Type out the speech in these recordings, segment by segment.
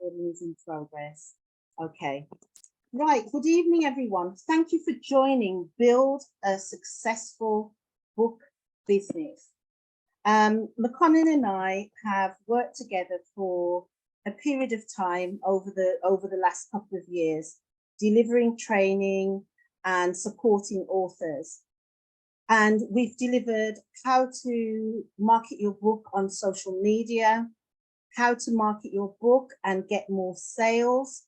recording is in progress. Okay. Right. Good evening, everyone. Thank you for joining Build a Successful Book Business. McConnon and I have worked together for a period of time over the last couple of years, delivering training and supporting authors. And we've delivered how to market your book on social media, how to market your book and get more sales.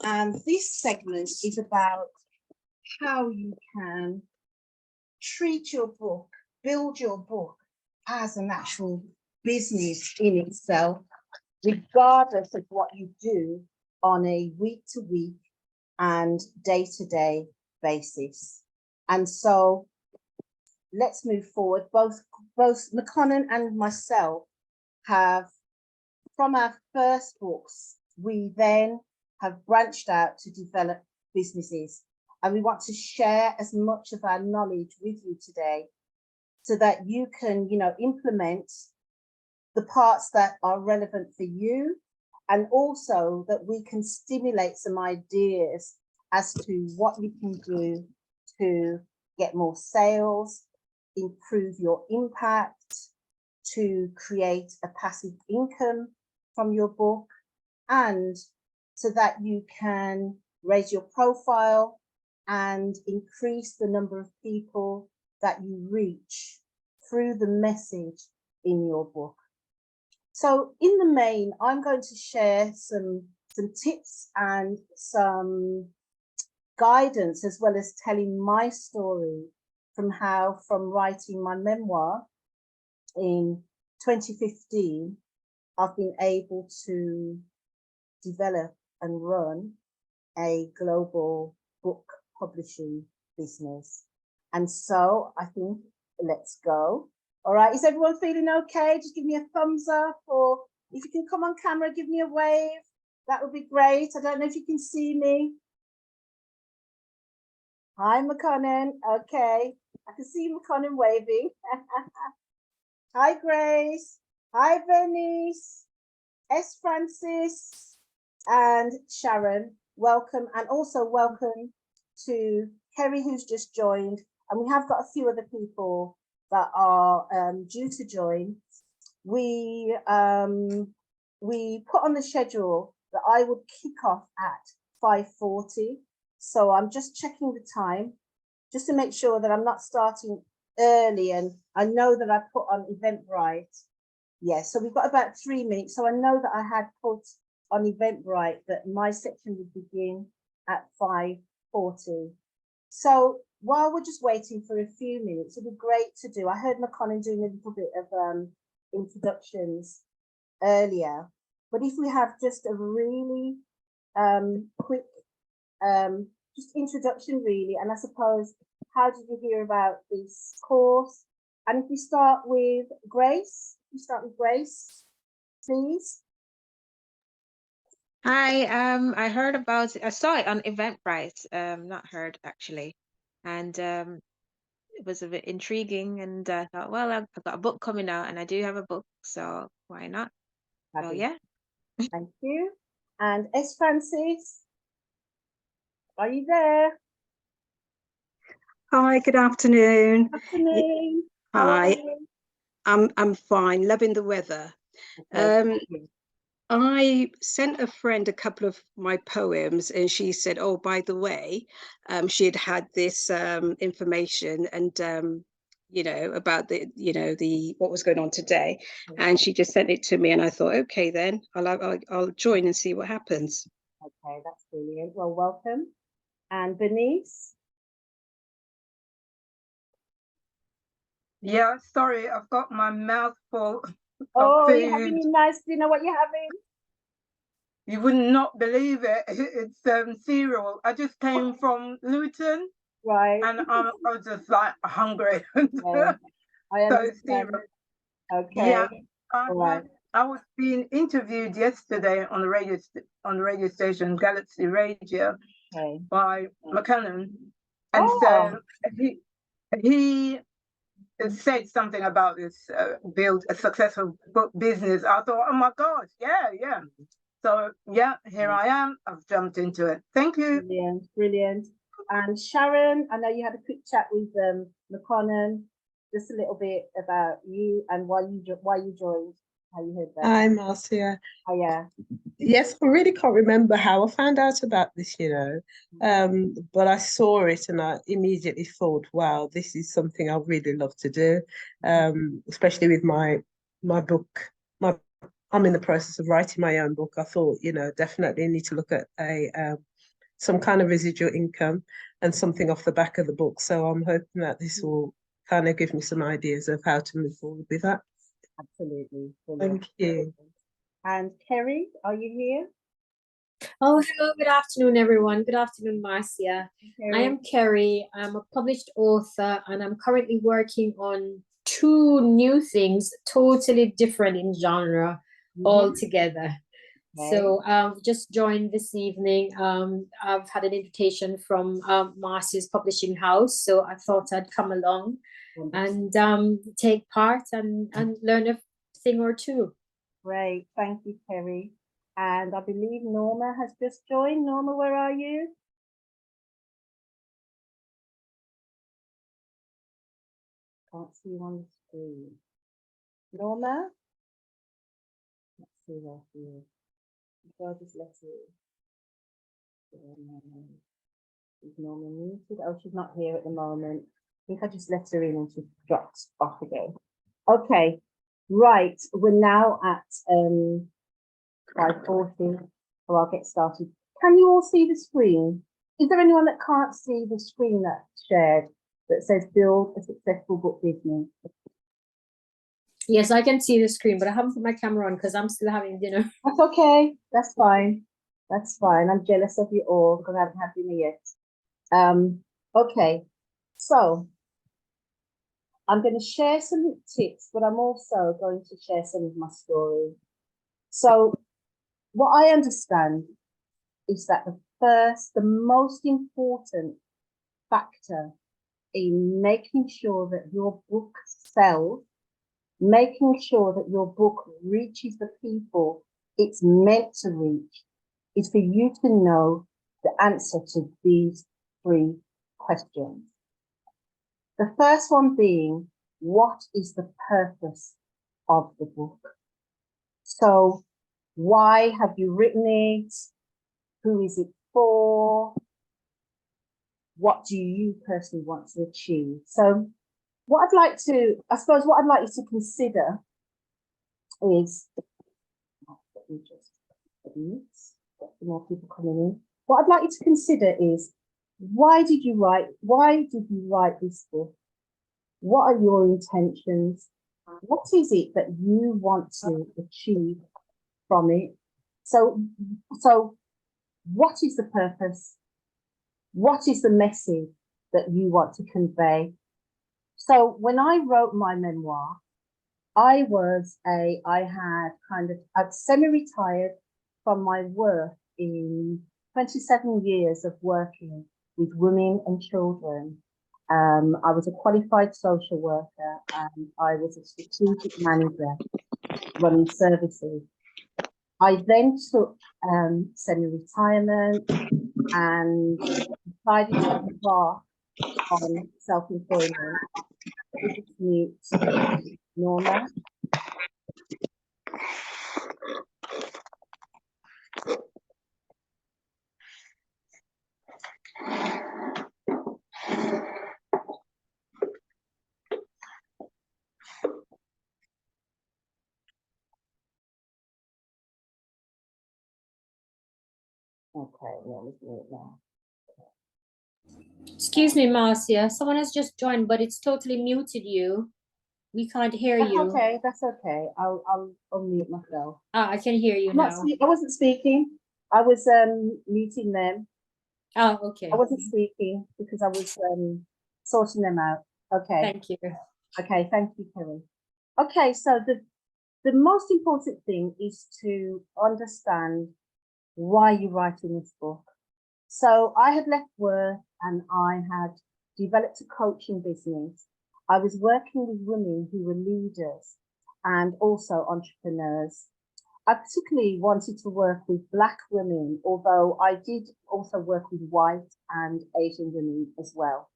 And this segment is about how you can treat your book, build your book as an actual business in itself, regardless of what you do on a week-to-week and day-to-day basis. And so let's move forward. Both McConnon and myself have, from our first books, we then have branched out to develop businesses. And we want to share as much of our knowledge with you today so that you can, implement the parts that are relevant for you, and also that we can stimulate some ideas as to what you can do to get more sales, improve your impact, to create a passive income from your book, and so that you can raise your profile and increase the number of people that you reach through the message in your book. So in the main, I'm going to share some tips and some guidance, as well as telling my story from writing my memoir in 2015, I've been able to develop and run a global book publishing business. And so I think let's go. All right, is everyone feeling okay? Just give me a thumbs up, or if you can come on camera, give me a wave. That would be great. I don't know if you can see me. Hi, McConnon. Okay, I can see McConnon waving. Hi, Grace. Hi, Bernice. S. Francis and Sharon. Welcome, and also welcome to Kerry, who's just joined. And we have got a few other people that are due to join. We put on the schedule that I would kick off at 5:40. So I'm just checking the time just to make sure that I'm not starting early. And I know that I put on Eventbrite. Yes, so we've got about 3 minutes. So I know that I had put on Eventbrite that my section would begin at 5:40. So while we're just waiting for a few minutes, it'd be great to do. I heard McConnon doing a little bit of introductions earlier, but if we have just a really quick just introduction, really, and I suppose, how did you hear about this course? And if we start with Grace, please. Hi, I heard about it. I saw it on Eventbrite, not heard actually. And it was a bit intriguing, and I thought, well, I've got a book coming out, and I do have a book, so why not? So yeah. Thank you. And S. Francis, are you there? Hi, good afternoon. Afternoon. Hi, I'm fine, loving the weather. Okay, I sent a friend a couple of my poems, and she said, oh, by the way, she had this information and about the what was going on today, and she just sent it to me, and I thought, okay, then I'll join and see what happens. Okay, that's brilliant. Well, welcome. And Bernice? Yeah, sorry, I've got my mouth full. Oh, you're having a nice dinner. What you're having? You would not believe it. It's cereal. I just came from Luton, right? And I was just like hungry. Yeah, I understand. So okay. Yeah, right. I was being interviewed yesterday on the radio station Galaxy Radio by McConnon, and so he said something about this build a successful book business. I thought, oh my gosh, yeah. So yeah, here I am. I've jumped into it. Thank you. Brilliant, brilliant. And Sharon, I know you had a quick chat with McConnell, just a little bit about you and why you joined, how you heard that. Hi, Marcia. Oh, yeah. Yes, I really can't remember how I found out about this, but I saw it and I immediately thought, wow, this is something I really love to do, especially with my book. I'm in the process of writing my own book. I thought, definitely need to look at some kind of residual income and something off the back of the book. So I'm hoping that this will kind of give me some ideas of how to move forward with that. Absolutely. Thank you. And Kerry, are you here? Oh, hello, good afternoon, everyone. Good afternoon, Marcia. I am Kerry. I'm a published author, and I'm currently working on 2 new things, totally different in genre altogether. So I've just joined this evening. I've had an invitation from Marcia's publishing house, so I thought I'd come along and take part and learn a thing or two. Great, thank you, Kerry. And I believe Norma has just joined. Norma, where are you? Can't see you on the screen. Norma? Let's see where she is. I'll just let you. Is Norma muted? Oh, she's not here at the moment. I think I just let her in and she dropped off again. Okay, right. We're now at 5:40, so I'll get started. Can you all see the screen? Is there anyone that can't see the screen that's shared that says build a successful book business? Yes, I can see the screen, but I haven't put my camera on because I'm still having dinner. That's okay. That's fine. That's fine. I'm jealous of you all because I haven't had dinner yet. Okay, so I'm going to share some tips, but I'm also going to share some of my story. So what I understand is that the most important factor in making sure that your book sells, making sure that your book reaches the people it's meant to reach, is for you to know the answer to these 3 questions. The first one being, what is the purpose of the book? So why have you written it? Who is it for? What do you personally want to achieve? So what I'd like you to consider is, let me just get some more people coming in. What I'd like you to consider is, why did you write this book? What are your intentions? What is it that you want to achieve from it? So what is the purpose? What is the message that you want to convey? So when I wrote my memoir, I'd semi-retired from my work in 27 years of working with women and children. I was a qualified social worker and I was a strategic manager running services. I then took semi-retirement and decided to embark on self-employment. Norma. Okay, Norma's mute now. Excuse me, Marcia. Someone has just joined, but it's totally muted you. We can't hear That's you. okay. That's okay. I'll unmute myself. I can hear you now. I wasn't speaking. I was muting them. Oh, okay. I wasn't speaking because I was sorting them out. Okay. Thank you. Okay. Thank you, Kerry. Okay. So the most important thing is to understand why you're writing this book. So I had left work and I had developed a coaching business. I was working with women who were leaders and also entrepreneurs. I particularly wanted to work with Black women, although I did also work with white and Asian women as well.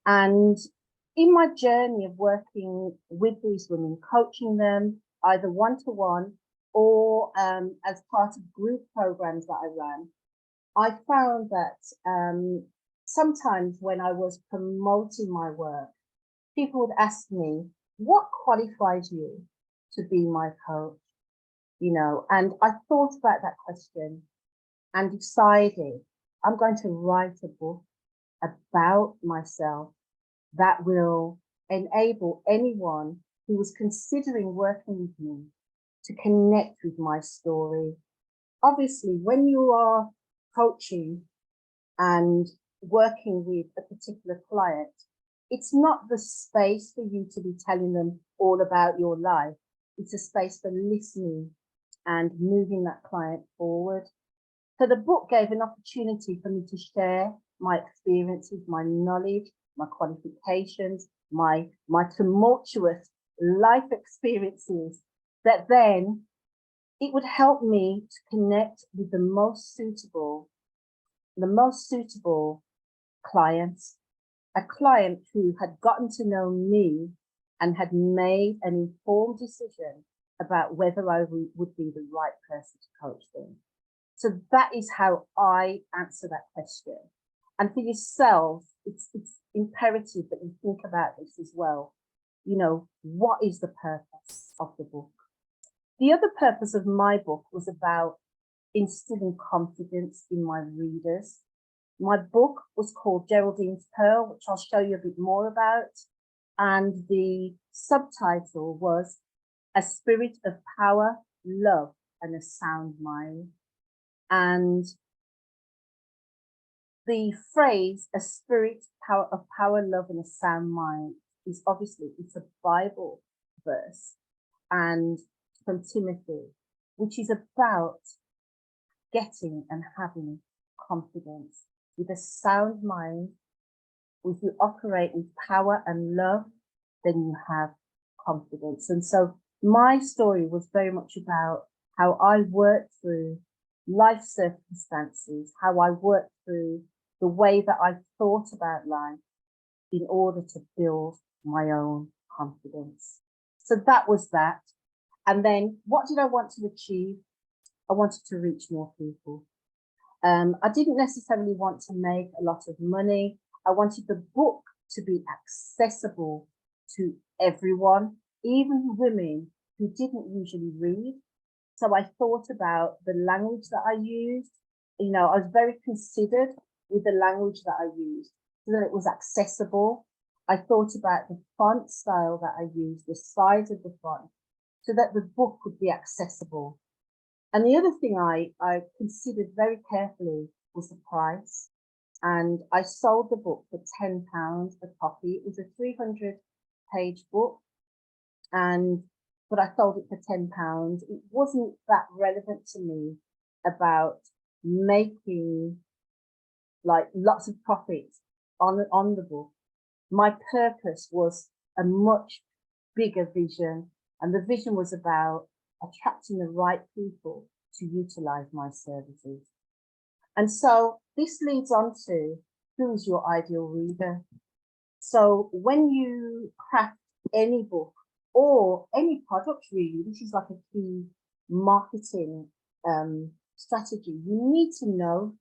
And in my journey of working with these women, coaching them either one-to-one or as part of group programs that I ran, I found that sometimes when I was promoting my work, people would ask me, what qualifies you to be my coach? You know, and I thought about that question and decided I'm going to write a book about myself that will enable anyone who was considering working with me to connect with my story. Obviously, when you are coaching and working with a particular client, it's not the space for you to be telling them all about your life. It's a space for listening and moving that client forward. So the book gave an opportunity for me to share my experiences, my knowledge, my qualifications, my tumultuous life experiences, that then it would help me to connect with the most suitable clients, a client who had gotten to know me and had made an informed decision about whether I would be the right person to coach them. So that is how I answer that question. And for yourself, it's imperative that you think about this as well. You know, what is the purpose of the book? The other purpose of my book was about instilling confidence in my readers. My book was called Geraldine's Pearl, which I'll show you a bit more about. And the subtitle was A Spirit of Power, Love, and a Sound Mind. And the phrase, a spirit of power, love, and a sound mind, is obviously, it's a Bible verse, and from Timothy, which is about getting and having confidence. With a sound mind, if you operate with power and love, then you have confidence. And so my story was very much about how I worked through life circumstances, how I worked through the way that I thought about life in order to build my own confidence. So that was that. And then what did I want to achieve? I wanted to reach more people. I didn't necessarily want to make a lot of money. I wanted the book to be accessible to everyone, even women who didn't usually read. So I thought about the language that I used. You know, I was very considered with the language that I used so that it was accessible. I thought about the font style that I used, the size of the font, so that the book would be accessible. And the other thing I considered very carefully was the price. And I sold the book for £10 a copy. It was a 300-page book, but I sold it for £10. It wasn't that relevant to me about making like lots of profit on the book. My purpose was a much bigger vision, and the vision was about attracting the right people to utilize my services. And so this leads on to, who is your ideal reader? So when you craft any book or any product, really, this is like a key marketing strategy. You need to know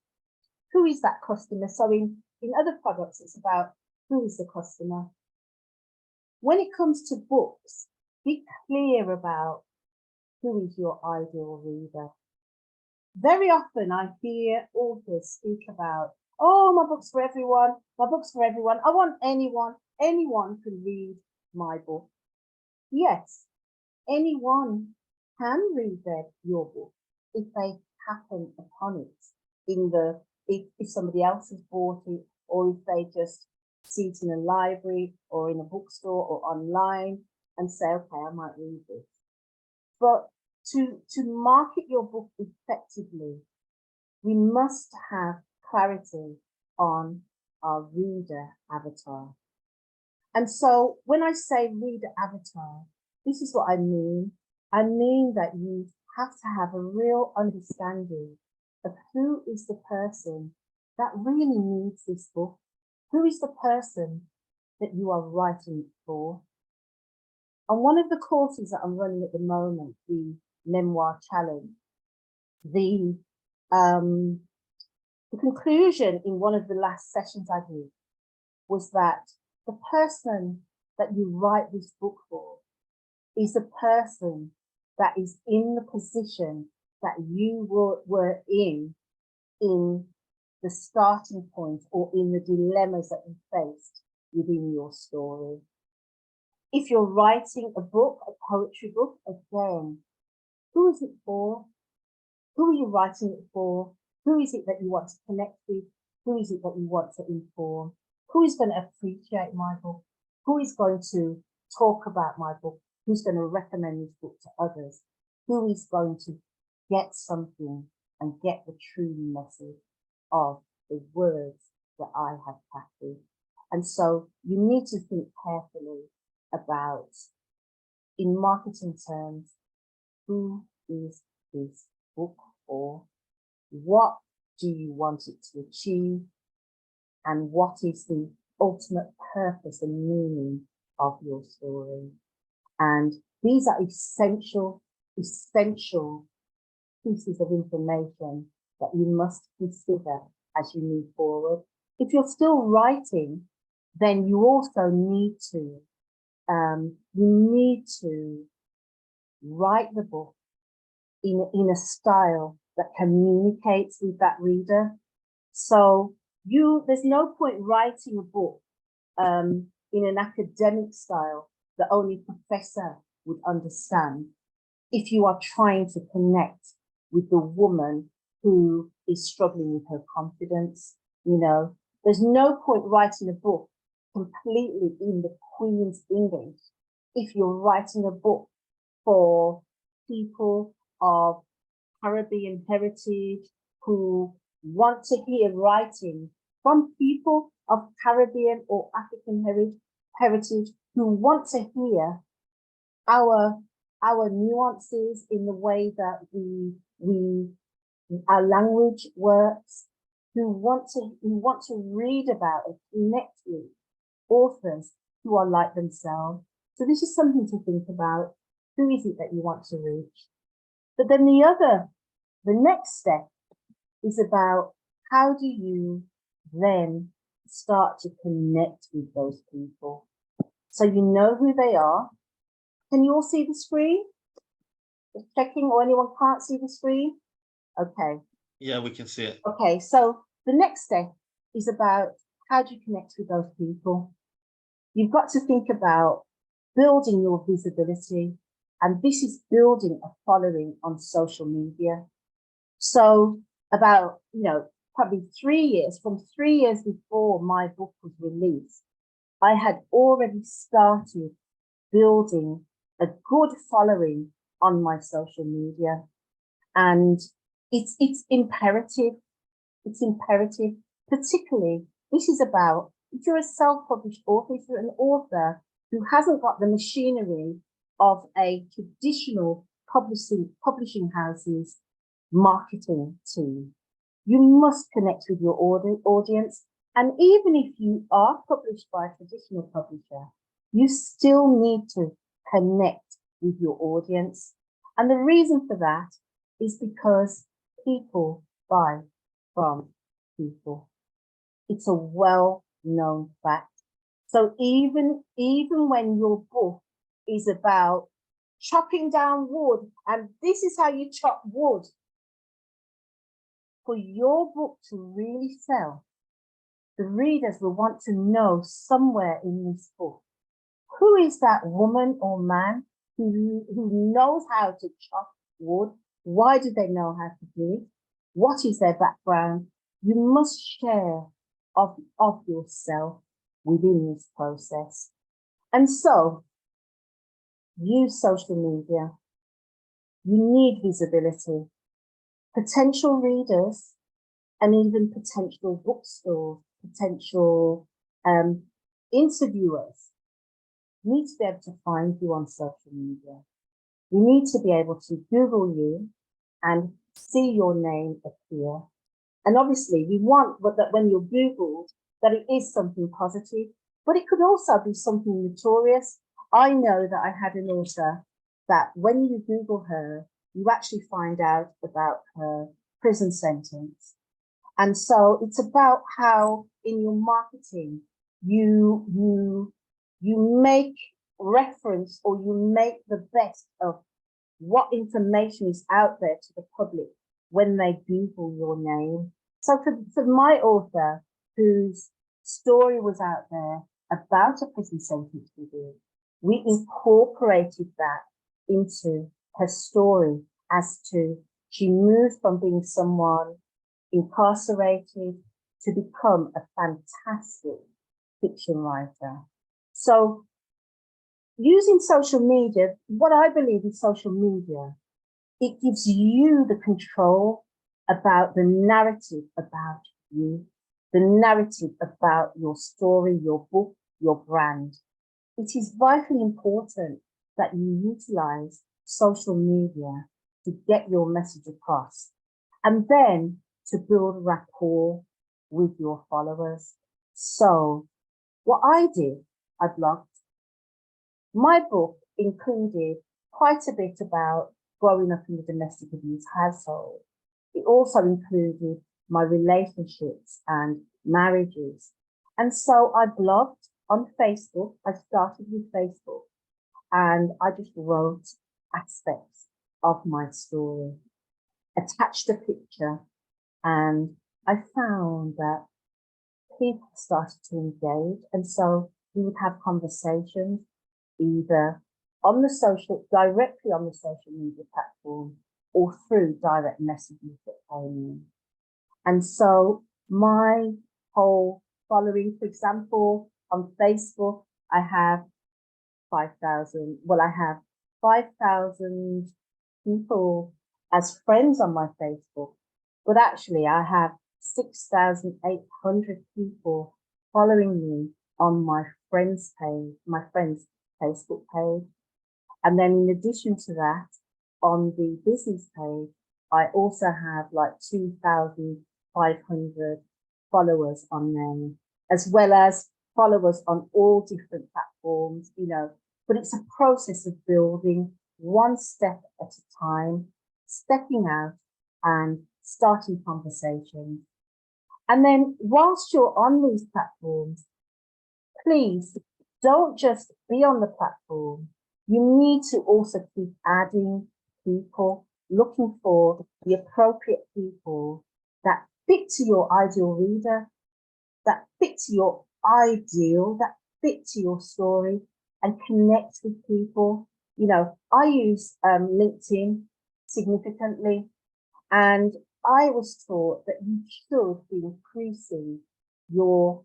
who is that customer. So in other products, it's about who is the customer. When it comes to books, be clear about who is your ideal reader. Very often I hear authors speak about, oh, my book's for everyone, my book's for everyone. I want anyone can read my book. Yes, anyone can read your book if they happen upon it if somebody else has bought it, or if they just see it in a library or in a bookstore or online and say, okay, I might read this. But to market your book effectively, we must have clarity on our reader avatar. And so when I say reader avatar, this is what I mean. I mean that you have to have a real understanding of who is the person that really needs this book. Who is the person that you are writing it for? On one of the courses that I'm running at the moment, the Memoir Challenge, the conclusion in one of the last sessions I did was that the person that you write this book for is the person that is in the position that you were in the starting point or in the dilemmas that you faced within your story. If you're writing a book, a poetry book, again, who is it for? Who are you writing it for? Who is it that you want to connect with? Who is it that you want to inform? Who is going to appreciate my book? Who is going to talk about my book? Who's going to recommend this book to others? Who is going to get something and get the true message of the words that I have crafted? And so you need to think carefully about, in marketing terms, who is this book for? What do you want it to achieve? And what is the ultimate purpose and meaning of your story? And these are essential pieces of information that you must consider as you move forward. If you're still writing, then you also need to write the book in a style that communicates with that reader. So there's no point writing a book in an academic style that only a professor would understand if you are trying to connect with the woman who is struggling with her confidence. You know, there's no point writing a book completely in the Queen's English if you're writing a book for people of Caribbean heritage who want to hear writing from people of Caribbean or African heritage who want to hear our nuances in the way that our language works, who want to read about and connect with authors who are like themselves. So this is something to think about. Who is it that you want to reach? But then the next step is about how do you then start to connect with those people? So you know who they are. Can you all see the screen? Just checking, or anyone can't see the screen? Okay. Yeah, we can see it. Okay, so the next step is about how do you connect with those people? You've got to think about building your visibility, and this is building a following on social media. So about, probably 3 years, from 3 years before my book was released, I had already started building a good following on my social media. And it's imperative. It's imperative, particularly, this is about, if you're a self-published author, if you're an author who hasn't got the machinery of a traditional publishing house's marketing team, you must connect with your audience. And even if you are published by a traditional publisher, you still need to connect with your audience. And the reason for that is because people buy from people. It's a well-known fact. So even when your book is about chopping down wood, and this is how you chop wood, for your book to really sell, the readers will want to know somewhere in this book, who is that woman or man who knows how to chop wood? Why do they know how to do it? What is their background? You must share of yourself within this process. And so, use social media. You need visibility. Potential readers and even potential bookstores, potential interviewers need to be able to find you on social media. We need to be able to Google you and see your name appear. And obviously we want that when you're Googled, that it is something positive, but it could also be something notorious. I know that I had an author that when you Google her, you actually find out about her prison sentence. And so it's about how in your marketing, you make reference, or you make the best of what information is out there to the public when they Google your name. So for my author, whose story was out there about a prison sentence review, we incorporated that into her story as to she moved from being someone incarcerated to become a fantastic fiction writer. So using social media, what I believe in social media, it gives you the control about the narrative about you, the narrative about your story, your book, your brand. It is vitally important that you utilize social media to get your message across, and then to build rapport with your followers. So what I did, I blogged. My book included quite a bit about growing up in a domestic abuse household. It also included my relationships and marriages. And so I blogged on Facebook. I started with Facebook, and I just wrote aspects of my story, attached a picture, and I found that people started to engage. And so we would have conversations either on the directly on the social media platform, or through direct messages that came in. And so my whole following, for example, on Facebook, I have 5,000, well, I have 5,000 people as friends on my Facebook, but actually I have 6,800 people following me on my friends page, my friends Facebook page. And then in addition to that, on the business page, I also have like 2,500 followers on there, as well as followers on all different platforms, you know, but it's a process of building one step at a time, stepping out and starting conversations. And then whilst you're on these platforms, please don't just be on the platform. You need to also keep adding people, looking for the appropriate people that fit to your ideal reader, that fit to your ideal, that fit to your story, and connect with people. You know, I use LinkedIn significantly, and I was taught that you should be increasing your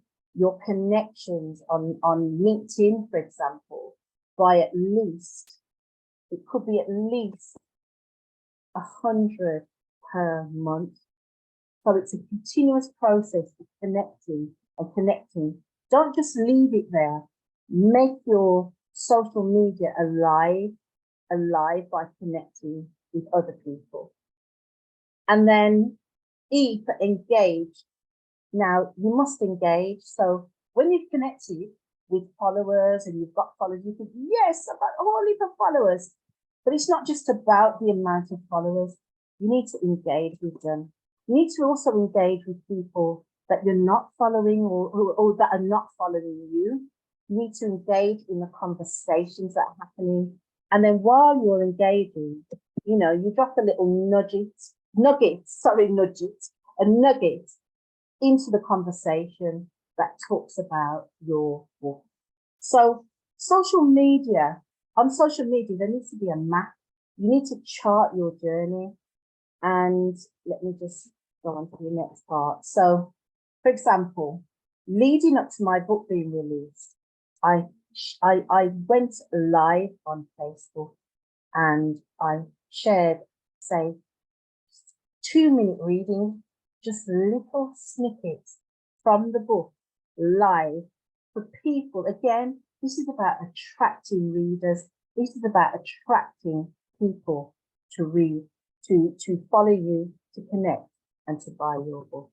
connections on LinkedIn, for example, by at least, it could be at least 100 per month. So it's a continuous process of connecting and connecting. Don't just leave it there. Make your social media alive by connecting with other people. And then E for engage. Now you must engage. So when you've connected with followers and you've got followers, you think, yes, I've got a whole heap of followers. But it's not just about the amount of followers. You need to engage with them. You need to also engage with people that you're not following, or that are not following you. You need to engage in the conversations that are happening. And then while you're engaging, you know, you drop a little nugget into the conversation that talks about your book. So social media, on social media, there needs to be a map. You need to chart your journey. And let me just go on to the next part. So, for example, leading up to my book being released, I went live on Facebook and I shared, say, 2-minute reading, just little snippets from the book live for people. Again, this is about attracting readers. This is about attracting people to read, to follow you, to connect, and to buy your book.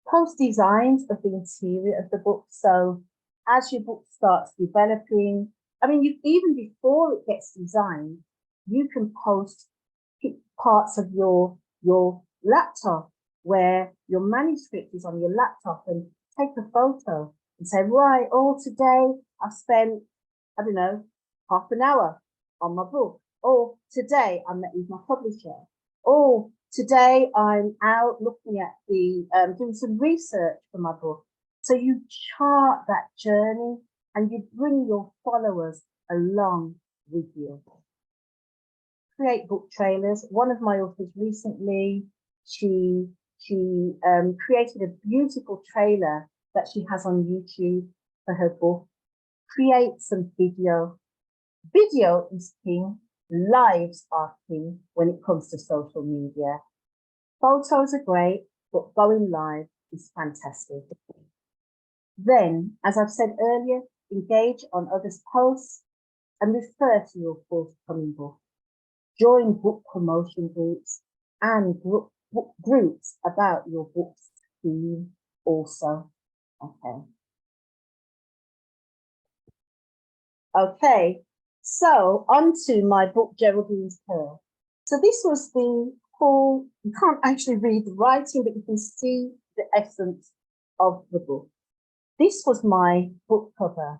Post designs of the interior of the book. So as your book starts developing, I mean, even before it gets designed, you can post parts of your laptop where your manuscript is on your laptop and take a photo and say, right, today I've spent, I don't know, half an hour on my book. Or today I met with my publisher. Or today I'm out looking at doing some research for my book. So you chart that journey and you bring your followers along with you. Create book trailers. One of my authors recently, she created a beautiful trailer that she has on YouTube for her book. Create some video. Video is king. Lives are king when it comes to social media. Photos are great, but going live is fantastic. Then, as I've said earlier, engage on others' posts and refer to your forthcoming book. Join book promotion groups and book groups about your book's theme also. Okay, so on to my book, Geraldine's Pearl. So this was the whole, you can't actually read the writing, but you can see the essence of the book. This was my book cover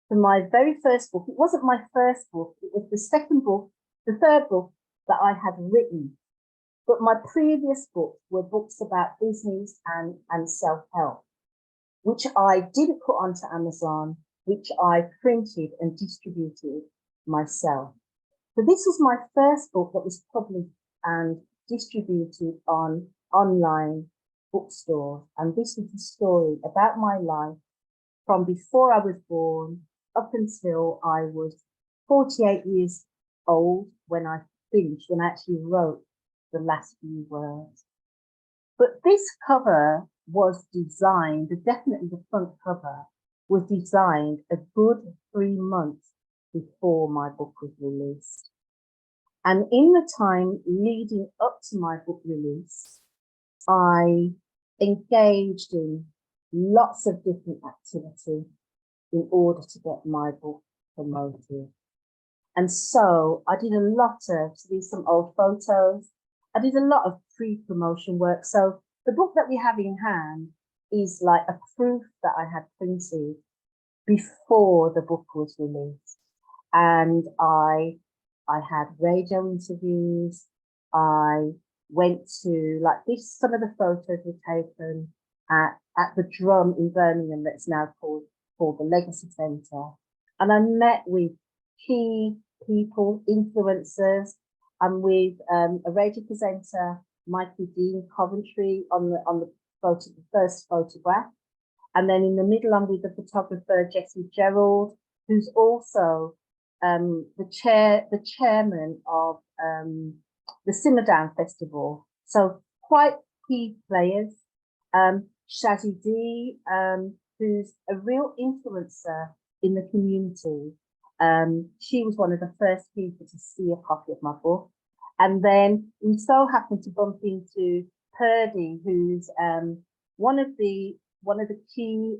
for my very first book. It wasn't my first book, it was the second book, the third book that I had written. But my previous books were books about business and self-help, which I didn't put onto Amazon, which I printed and distributed myself. So this was my first book that was published and distributed on online bookstores. And this is the story about my life from before I was born up until I was 48 years old when I finished and actually wrote the last few words. But this cover was designed, definitely the front cover, was designed a good 3 months before my book was released. And in the time leading up to my book release, I engaged in lots of different activity in order to get my book promoted. And so I did a lot of, so these are some old photos, I did a lot of pre-promotion work. So the book that we have in hand is like a proof that I had printed before the book was released. And I had radio interviews. I went to, like this, some of the photos were taken at the Drum in Birmingham that's now called the Legacy Centre. And I met with key people, influencers. I'm with a radio presenter, Michael Dean Coventry on the photo, the first photograph. And then in the middle, I'm with the photographer, Jessie Gerald, who's also the chairman of the Simmer Down Festival. So quite key players. Shazzy D, who's a real influencer in the community. She was one of the first people to see a copy of my book. And then we so happened to bump into Purdy, who's one of the key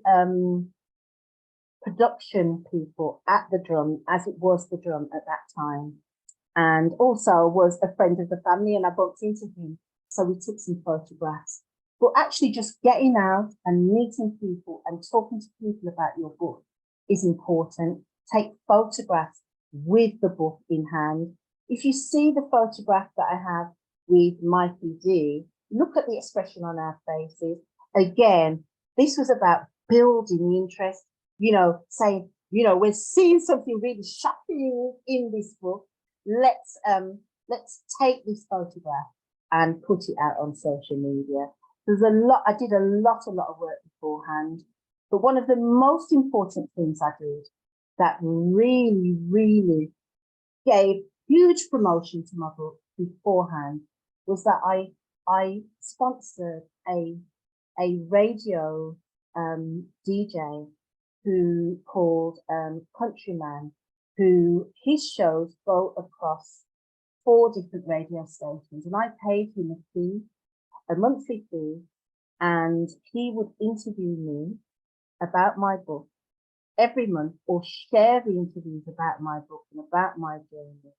production people at the Drum, as it was the Drum at that time, and also was a friend of the family, and I bumped into him, so we took some photographs. But actually just getting out and meeting people and talking to people about your book is important. Take photographs with the book in hand. If you see the photograph that I have with Mikey D, look at the expression on our faces. Again, this was about building the interest, saying, we're seeing something really shocking in this book. Let's take this photograph and put it out on social media. I did a lot of work beforehand, but one of the most important things I did that really, really gave huge promotion to my book beforehand was that I sponsored a radio DJ who called Countryman, who his shows go across 4 different radio stations, and I paid him a fee, a monthly fee, and he would interview me about my book every month, or share the interviews about my book and about my journey.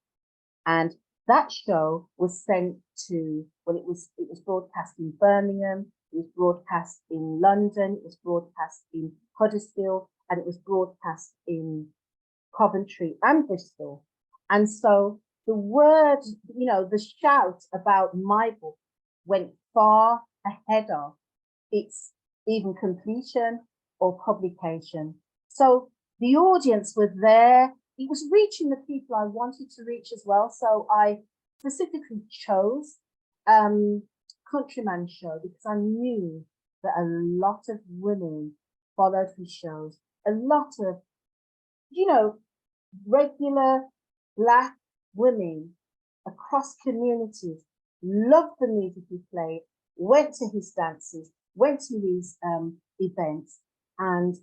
And that show was sent to, well, it was broadcast in Birmingham, it was broadcast in London, it was broadcast in Huddersfield, and it was broadcast in Coventry and Bristol. And so the word, you know, the shout about my book went far ahead of its even completion or publication. So the audience were there. It was reaching the people I wanted to reach as well. So I specifically chose Countryman Show because I knew that a lot of women followed his shows. A lot of, you know, regular Black women across communities loved the music he played, went to his dances, went to his events, and,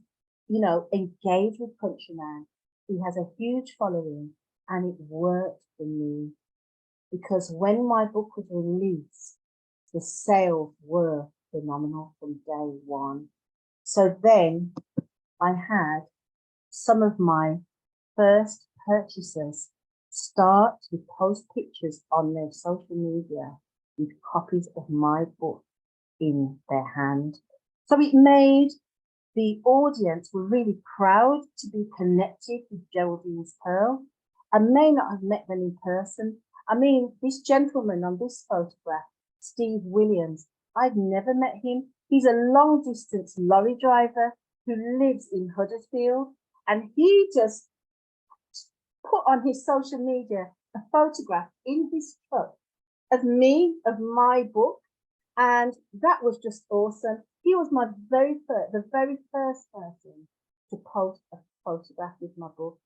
you know, engaged with Countryman. He has a huge following, and it worked for me because when my book was released, the sales were phenomenal from day one. So then I had some of my first purchasers start to post pictures on their social media with copies of my book in their hand. So it made the audience were really proud to be connected with Geraldine's Pearl. I may not have met them in person. I mean, this gentleman on this photograph, Steve Williams, I've never met him. He's a long distance lorry driver who lives in Huddersfield, and he just put on his social media a photograph in his truck of me, of my book, and that was just awesome. He was the very first person to post a photograph with my book.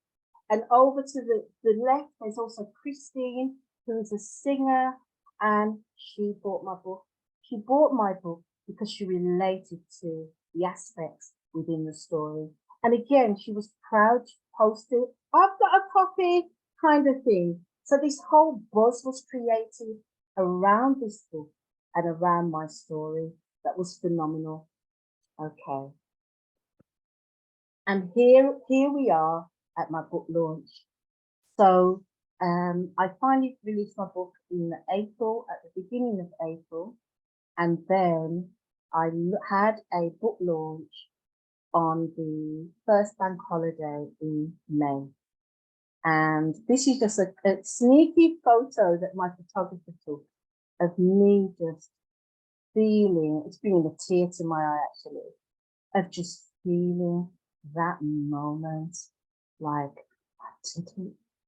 And over to the left, there's also Christine, who is a singer, and she bought my book. She bought my book because she related to the aspects within the story. And again, she was proud to post it. I've got a copy, kind of thing. So this whole buzz was created around this book and around my story. That was phenomenal. Okay. And here we are at my book launch. So I finally released my book in April, at the beginning of April. And then I had a book launch on the first bank holiday in May. And this is just a sneaky photo that my photographer took of me just feeling, it's bringing a tear to my eye actually, of just feeling that moment, like,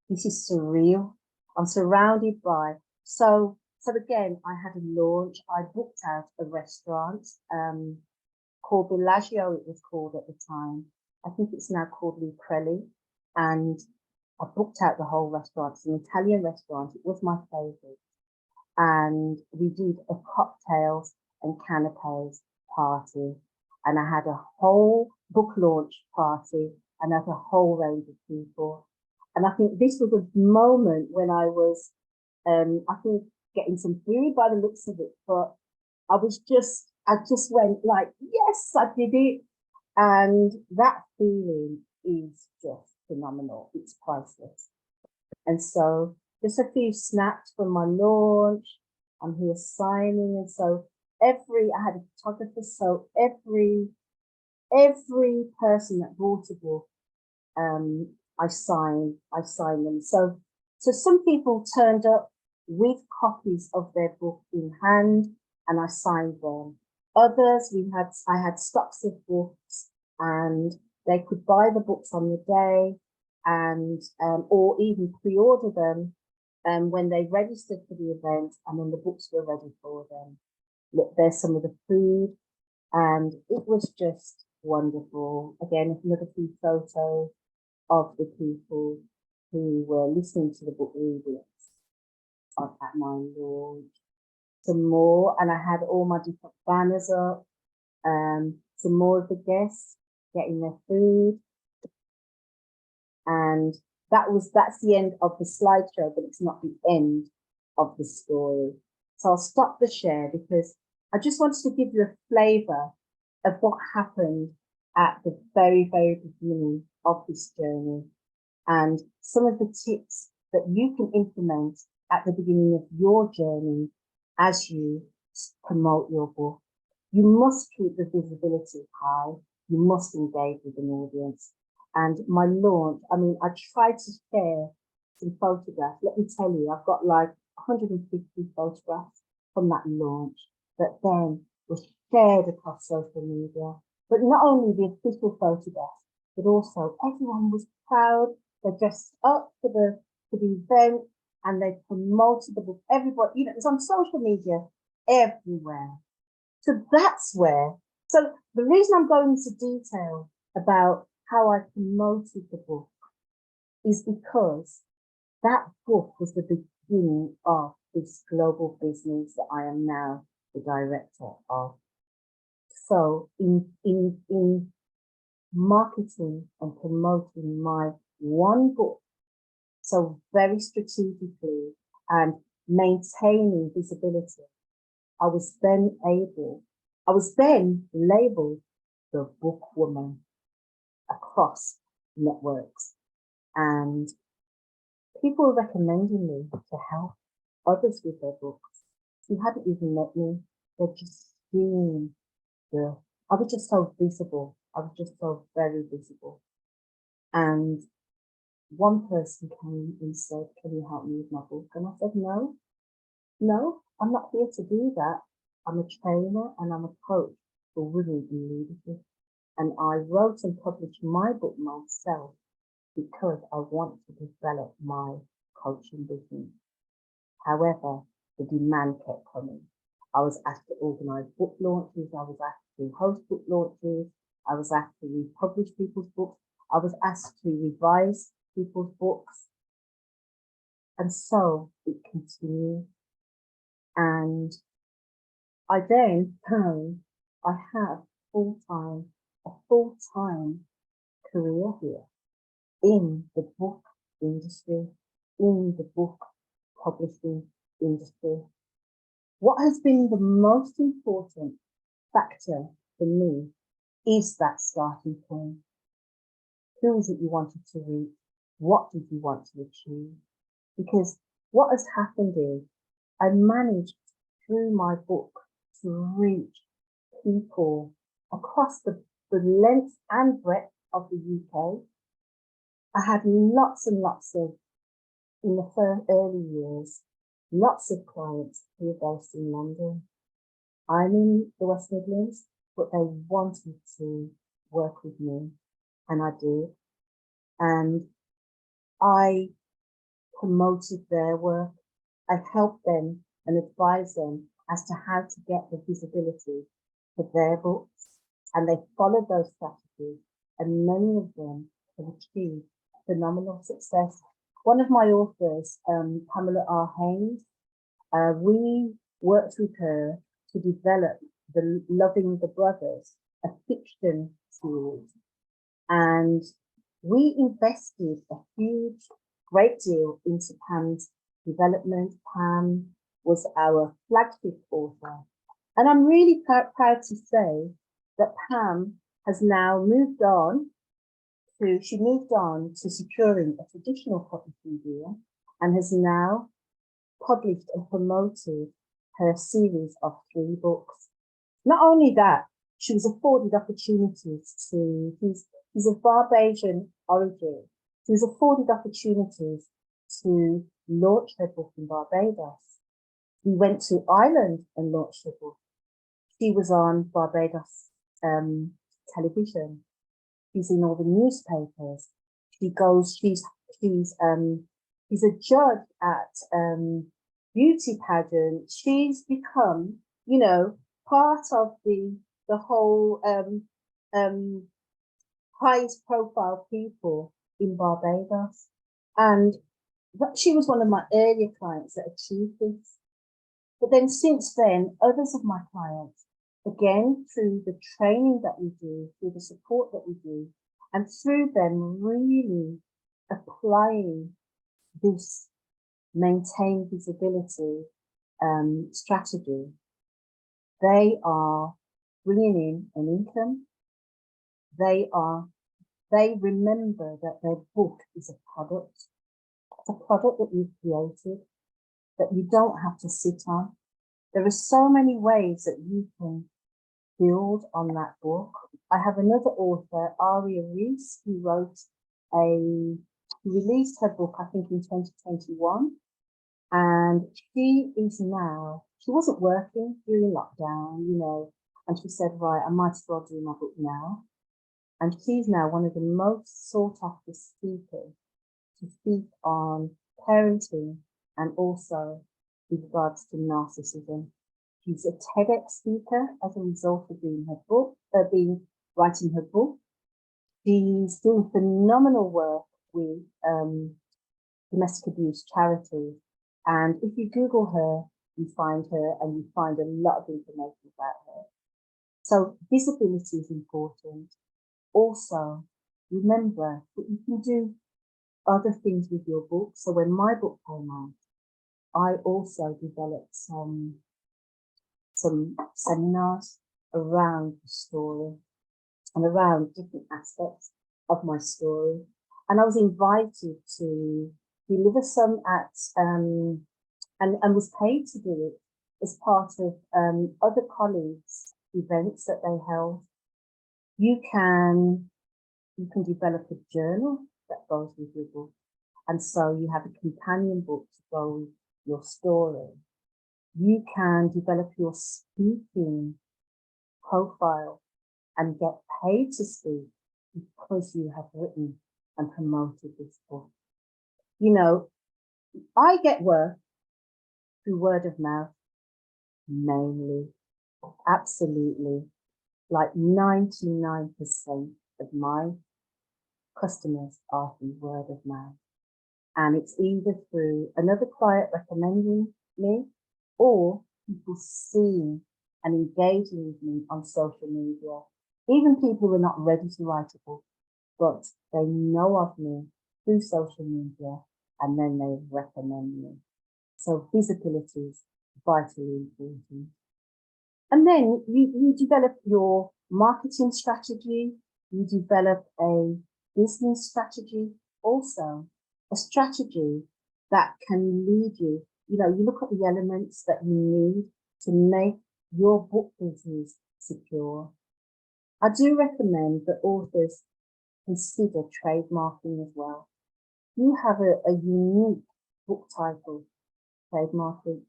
this is surreal. I'm surrounded by, so again, I had a launch. I booked out a restaurant called Bellagio, it was called at the time. I think it's now called Lucarelli. And I booked out the whole restaurant. It's an Italian restaurant. It was my favorite. And we did a cocktails and canapes party. And I had a whole book launch party and had a whole range of people. And I think this was a moment when I was, I think, getting some food by the looks of it, but I just went like, yes, I did it. And that feeling is just phenomenal. It's priceless. And so just a few snaps from my launch. I'm here signing. And so I had a photographer, so every person that bought a book, I signed them. So some people turned up with copies of their book in hand, and I signed them. Others, I had stocks of books, and they could buy the books on the day, and or even pre-order them when they registered for the event, and then the books were ready for them. Look, there's some of the food, and it was just wonderful. Again, another few photos of the people who were listening to the book readings at my launch. Some more, and I had all my different banners up. Some more of the guests getting their food, and that's the end of the slideshow, but it's not the end of the story. So I'll stop the share because I just wanted to give you a flavour of what happened at the very, very beginning of this journey and some of the tips that you can implement at the beginning of your journey as you promote your book. You must keep the visibility high. You must engage with an audience. And my launch, I mean, I tried to share some photographs. Let me tell you, I've got like 150 photographs from that launch that then was shared across social media. But not only the official photographs, but also everyone was proud. They dressed up for the event and they promoted the book. Everybody, you know, it's on social media everywhere. So that's where, so the reason I'm going into detail about how I promoted the book is because that book was the beginning of this global business that I am now the director of. So in marketing and promoting my one book, so very strategically and maintaining visibility, I was then labeled the book woman across networks, and people were recommending me to help others with their books who hadn't even met me. They're just seeing I was just so visible. I was just so very visible. And one person came and said, "Can you help me with my book?" And I said, no, I'm not here to do that. I'm a trainer and I'm a coach for women in leadership. And I wrote and published my book myself because I want to develop my coaching business. However, the demand kept coming. I was asked to organise book launches. I was asked to host book launches. I was asked to republish people's books. I was asked to revise people's books. And so it continued. And I then found I have a full-time career here in the book industry, in the book publishing industry. What has been the most important factor for me is that starting point. Who is it you wanted to reach? What did you want to achieve? Because what has happened is I managed through my book to reach people across the length and breadth of the UK. I had lots and lots of, in the early years, lots of clients who are based in London. I'm in the West Midlands, but they wanted to work with me, and I did. And I promoted their work. I helped them and advised them as to how to get the visibility for their books. And they followed those strategies, and many of them have achieved phenomenal success. One of my authors, Pamela R. Haynes, we worked with her to develop the Loving the Brothers, a fiction series. And we invested a great deal into Pam's development. Pam was our flagship author. And I'm really proud to say that Pam has now moved on to securing a traditional publishing deal and has now published and promoted her series of 3 books. Not only that, she was afforded opportunities she's of Barbadian origin. She was afforded opportunities to launch her book in Barbados. We went to Ireland and launched her book. She was on Barbados television. She's in all the newspapers. She's a judge at beauty pageant. She's become, you know, part of the whole highest profile people in Barbados. And she was one of my earlier clients that achieved this. But then since then, others of my clients, again, through the training that we do, through the support that we do, and through them really applying this maintain visibility strategy. They are bringing in an income. They remember that their book is a product. It's a product that you've created, that you don't have to sit on. There are so many ways that you can build on that book. I have another author, Aria Reese, who released her book, I think in 2021. And she wasn't working during lockdown, you know, and she said, right, I might as well do my book now. And she's now one of the most sought after speakers to speak on parenting and also with regards to narcissism. She's a TEDx speaker as a result of writing her book. She's doing phenomenal work with domestic abuse charities. And if you Google her, you find her and you find a lot of information about her. So visibility is important. Also, remember that you can do other things with your book. So when my book came out, I also developed some seminars around the story and around different aspects of my story. And I was invited to deliver some at, and was paid to do it as part of other colleagues' events that they held. You can develop a journal that goes with your book. And so you have a companion book to go with your story. You can develop your speaking profile and get paid to speak because you have written and promoted this book. You know, I get work through word of mouth, mainly, absolutely. Like 99% of my customers are through word of mouth. And it's either through another client recommending me or people seeing and engaging with me on social media. Even people who are not ready to write a book, but they know of me through social media and then they recommend me. So visibility is vitally important. And then you develop your marketing strategy, you develop a business strategy also, a strategy that can lead you. You know, you look at the elements that you need to make your book business secure. I do recommend that authors consider trademarking as well. You have a unique book title, trademarking.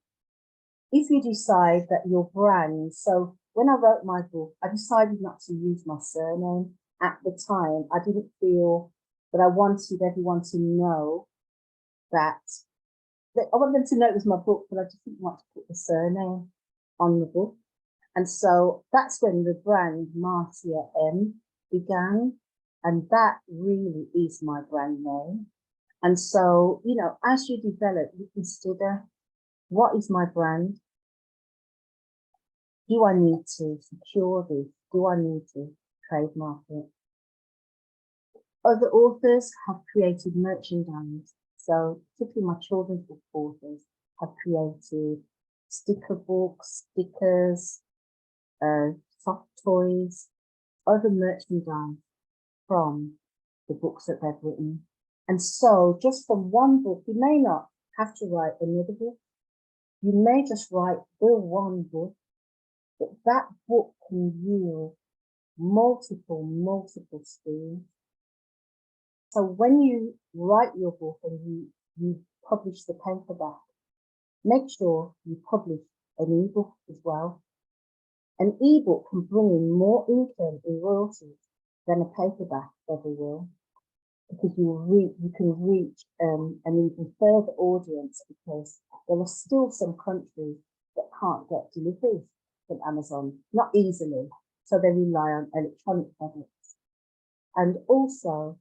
If you decide that your brand, so when I wrote my book, I decided not to use my surname. At the time, I didn't feel that I wanted everyone to know that I wanted them to know it was my book, but I just didn't want to put the surname on the book. And so that's when the brand Marcia M began. And that really is my brand name. And so, you know, as you develop, you consider, what is my brand? Do I need to secure this? Do I need to trademark it? Other authors have created merchandise. So particularly my children's book authors have created sticker books, stickers, soft toys, other merchandise from the books that they've written. And so just from one book, you may not have to write another book. You may just write the one book, but that book can yield multiple streams. So when you write your book and you publish the paperback, make sure you publish an ebook as well. An ebook can bring in more income in royalties than a paperback ever will, because you can reach an even further audience, because there are still some countries that can't get deliveries from Amazon, not easily, so they rely on electronic products. And also,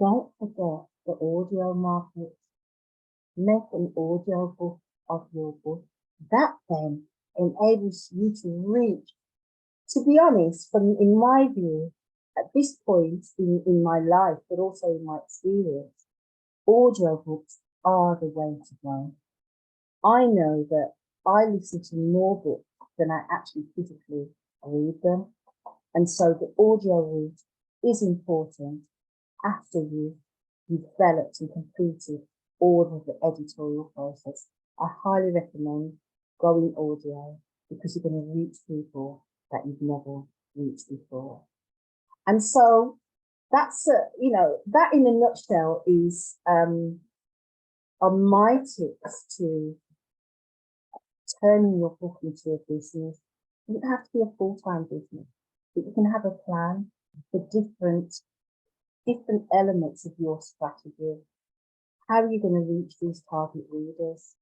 don't forget the audio market. Make an audio book of your book. That then enables you to reach, to be honest, in my view, at this point in my life, but also in my experience, audio books are the way to go. I know that I listen to more books than I actually physically read them. And so the audio route is important after you've developed and completed all of the editorial process. I highly recommend going audio because you're going to reach people that you've never reached before. And so that's, that in a nutshell is are my tips to turning your book into a business. It doesn't have to be a full-time business, but you can have a plan for different elements of your strategy. How are you going to reach these target readers?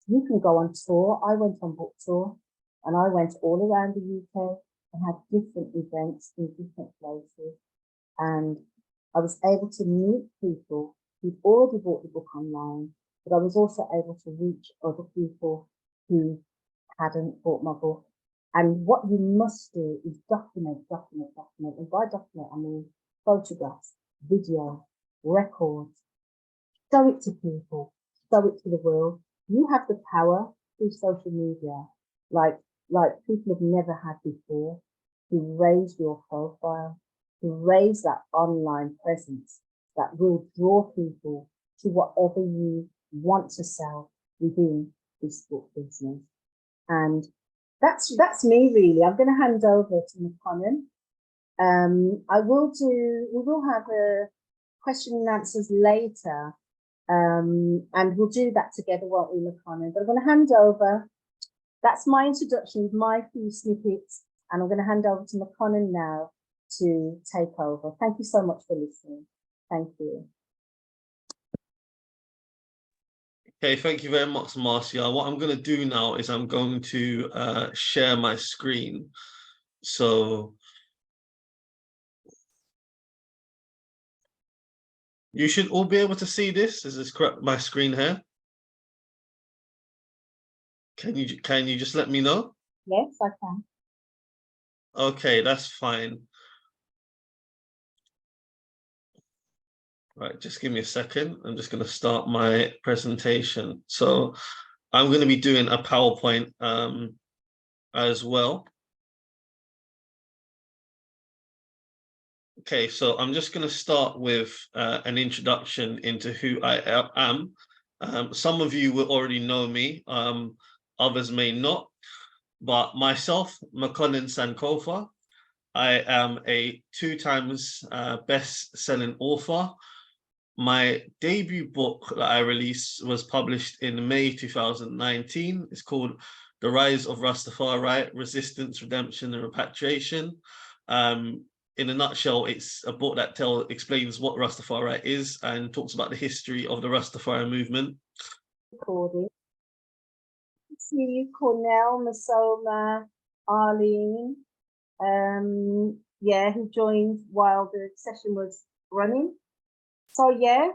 You can go on tour. I went on book tour and I went all around the UK and had different events in different places. And I was able to meet people who'd already bought the book online, but I was also able to reach other people who hadn't bought my book. And what you must do is document. And by document, I mean photographs, video, records. Show it to people, show it to the world. You have the power through social media, like people have never had before, to raise your profile, to raise that online presence that will draw people to whatever you want to sell within this book business. And that's me really. I'm going to hand over to McConnon. We will have a question and answers later. And we'll do that together, won't we, McConnon? But I'm going to hand over. That's my introduction with my few snippets, and I'm going to hand over to McConnon now to take over. Thank you so much for listening. Thank you. Okay, thank you very much, Marcia. What I'm going to do now is I'm going to share my screen. So you should all be able to see this. Is this correct? My screen here. Can you just let me know? Yes, I can. Okay, that's fine. Right, just give me a second. I'm just going to start my presentation. So I'm going to be doing a PowerPoint as well. Okay, so I'm just going to start with an introduction into who I am. Some of you will already know me, others may not, but myself, McConnon Sankofa, I am a 2 times best-selling author. My debut book that I released was published in May 2019. It's called The Rise of Rastafari, Resistance, Redemption and Repatriation. In a nutshell, it's a book that explains what Rastafari is and talks about the history of the Rastafari movement. Recording. See you, Cornell, Masoma, Arlene, who joined while the session was running. So yeah,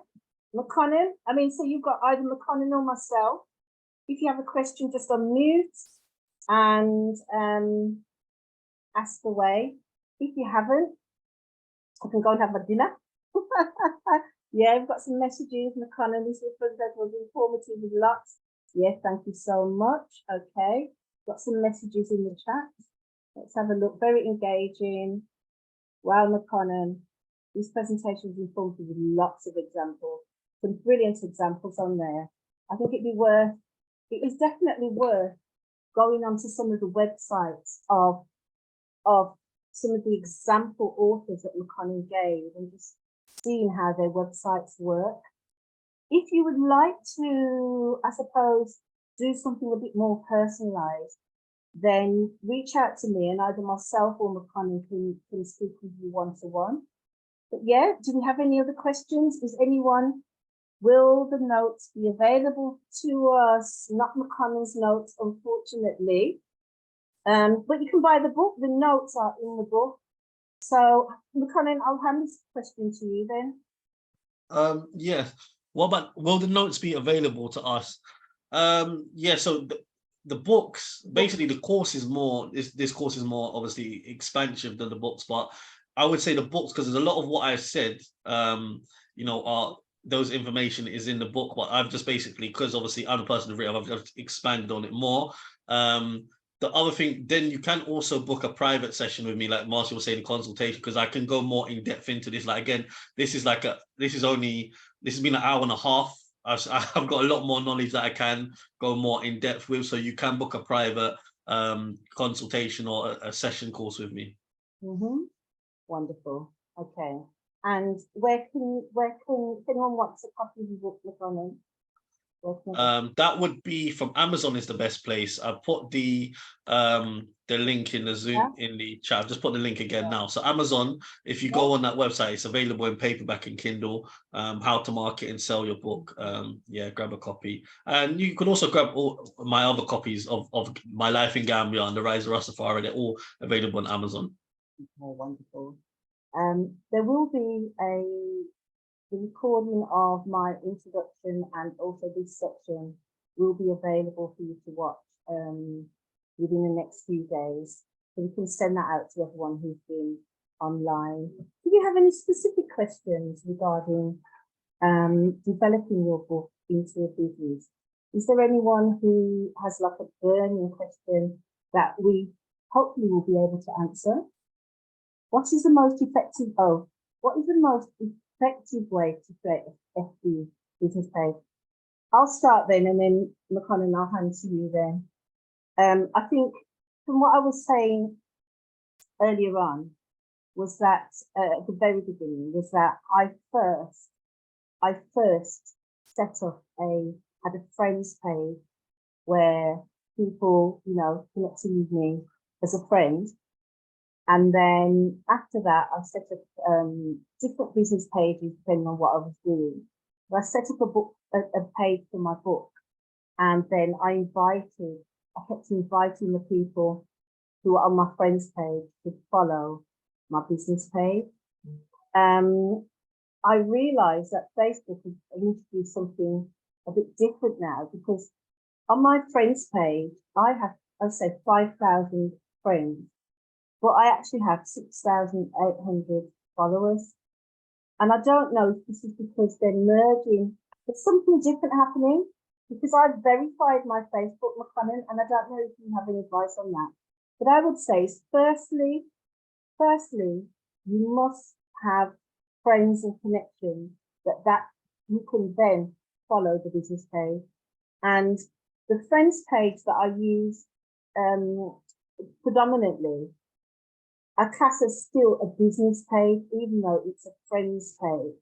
McConnon, so you've got either McConnon or myself. If you have a question, just unmute and ask away. If you haven't, I can go and have my dinner. Yeah, we've got some messages, McConnon. This was informative with lots. Yeah, thank you so much. Okay, got some messages in the chat. Let's have a look. Very engaging. Wow, McConnon. This presentation is informative with lots of examples. Some brilliant examples on there. I think it is definitely worth going onto some of the websites of some of the example authors that McConnon gave and just seeing how their websites work. If you would like to, I suppose, do something a bit more personalized, then reach out to me and either myself or McConnon can speak with you one-to-one. But yeah, do we have any other questions? Will the notes be available to us? Not McConnon's notes, unfortunately. But you can buy the book. The notes are in the book. So McConnon, I'll hand this question to you then. Yeah. What about, will the notes be available to us? Yeah, so the books, basically the course is more, this course is more obviously expansive than the books, but I would say the books, because there's a lot of what I said, are those information is in the book, but I've just basically, because obviously I'm a person of written, I've just expanded on it more. The other thing, then you can also book a private session with me, like Marcia was saying, a consultation, because I can go more in depth into this. Like, again, this has been an hour and a half. I've got a lot more knowledge that I can go more in depth with. So you can book a private consultation or a session course with me. Wonderful. Okay. And where can if anyone wants a copy of the book, look on it? That would be from Amazon is the best place. I've put the link in the Zoom in the chat. I've just put the link again now. So Amazon, if you go on that website, it's available in paperback and Kindle. How to market and sell your book. Grab a copy. And you can also grab all my other copies of My Life in Gambia and The Rise of Rastafari. They're all available on Amazon. Okay, wonderful. There will be the recording of my introduction, and also this section will be available for you to watch within the next few days. So we can send that out to everyone who's been online. Do you have any specific questions regarding developing your book into a business? Is there anyone who has like a burning question that we hopefully will be able to answer? What is the most effective way to create a FB business page? I'll start then, and then McConnell, I'll hand to you then. I think from what I was saying earlier on was that at the very beginning was that I first set up had a friends page where people, connected with me as a friend. And then after that, I set up different business pages depending on what I was doing. So I set up a page for my book, and then I kept inviting the people who are on my friends page to follow my business page. I realized that Facebook has introduced something a bit different now, because on my friends page, I have, I'd say 5,000 friends. But I actually have 6,800 followers. And I don't know if this is because they're merging. There's something different happening, because I've verified my Facebook, McConnell, and I don't know if you have any advice on that. But I would say, firstly, you must have friends and connections that you can then follow the business page. And the friends page that I use predominantly, I class as still a business page, even though it's a friends page.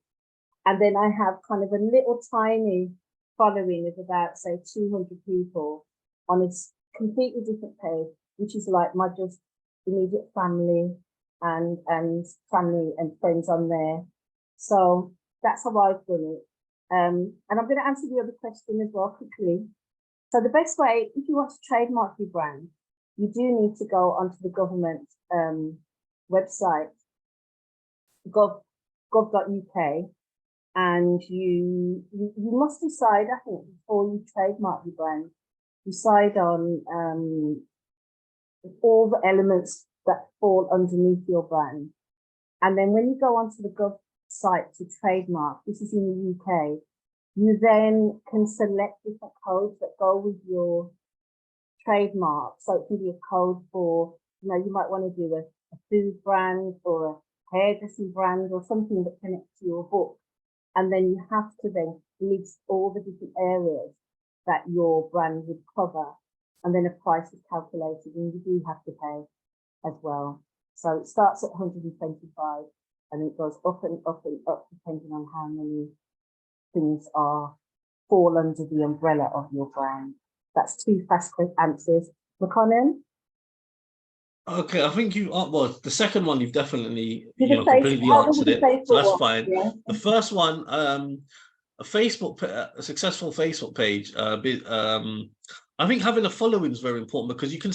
And then I have kind of a little tiny following of about, say, 200 people on a completely different page, which is like my just immediate family and family and friends on there. So that's how I've done it. And I'm going to answer the other question as well quickly. So the best way, if you want to trademark your brand, you do need to go onto the government website, gov.uk, and you must decide, I think, before you trademark your brand, decide on all the elements that fall underneath your brand. And then when you go onto the gov site to trademark, this is in the UK, you then can select different codes that go with your trademark. So it can be a code for, you might want to do a food brand or a hairdressing brand or something that connects to your book. And then you have to then list all the different areas that your brand would cover. And then a price is calculated, and you do have to pay as well. So it starts at 125 and it goes up and up and up depending on how many things fall under the umbrella of your brand. That's 2 fast, quick answers. McConnell? Okay, I think the second one you've definitely completely answered it, so that's fine. Yeah. The first one, a successful Facebook page. I think having a following is very important, because you can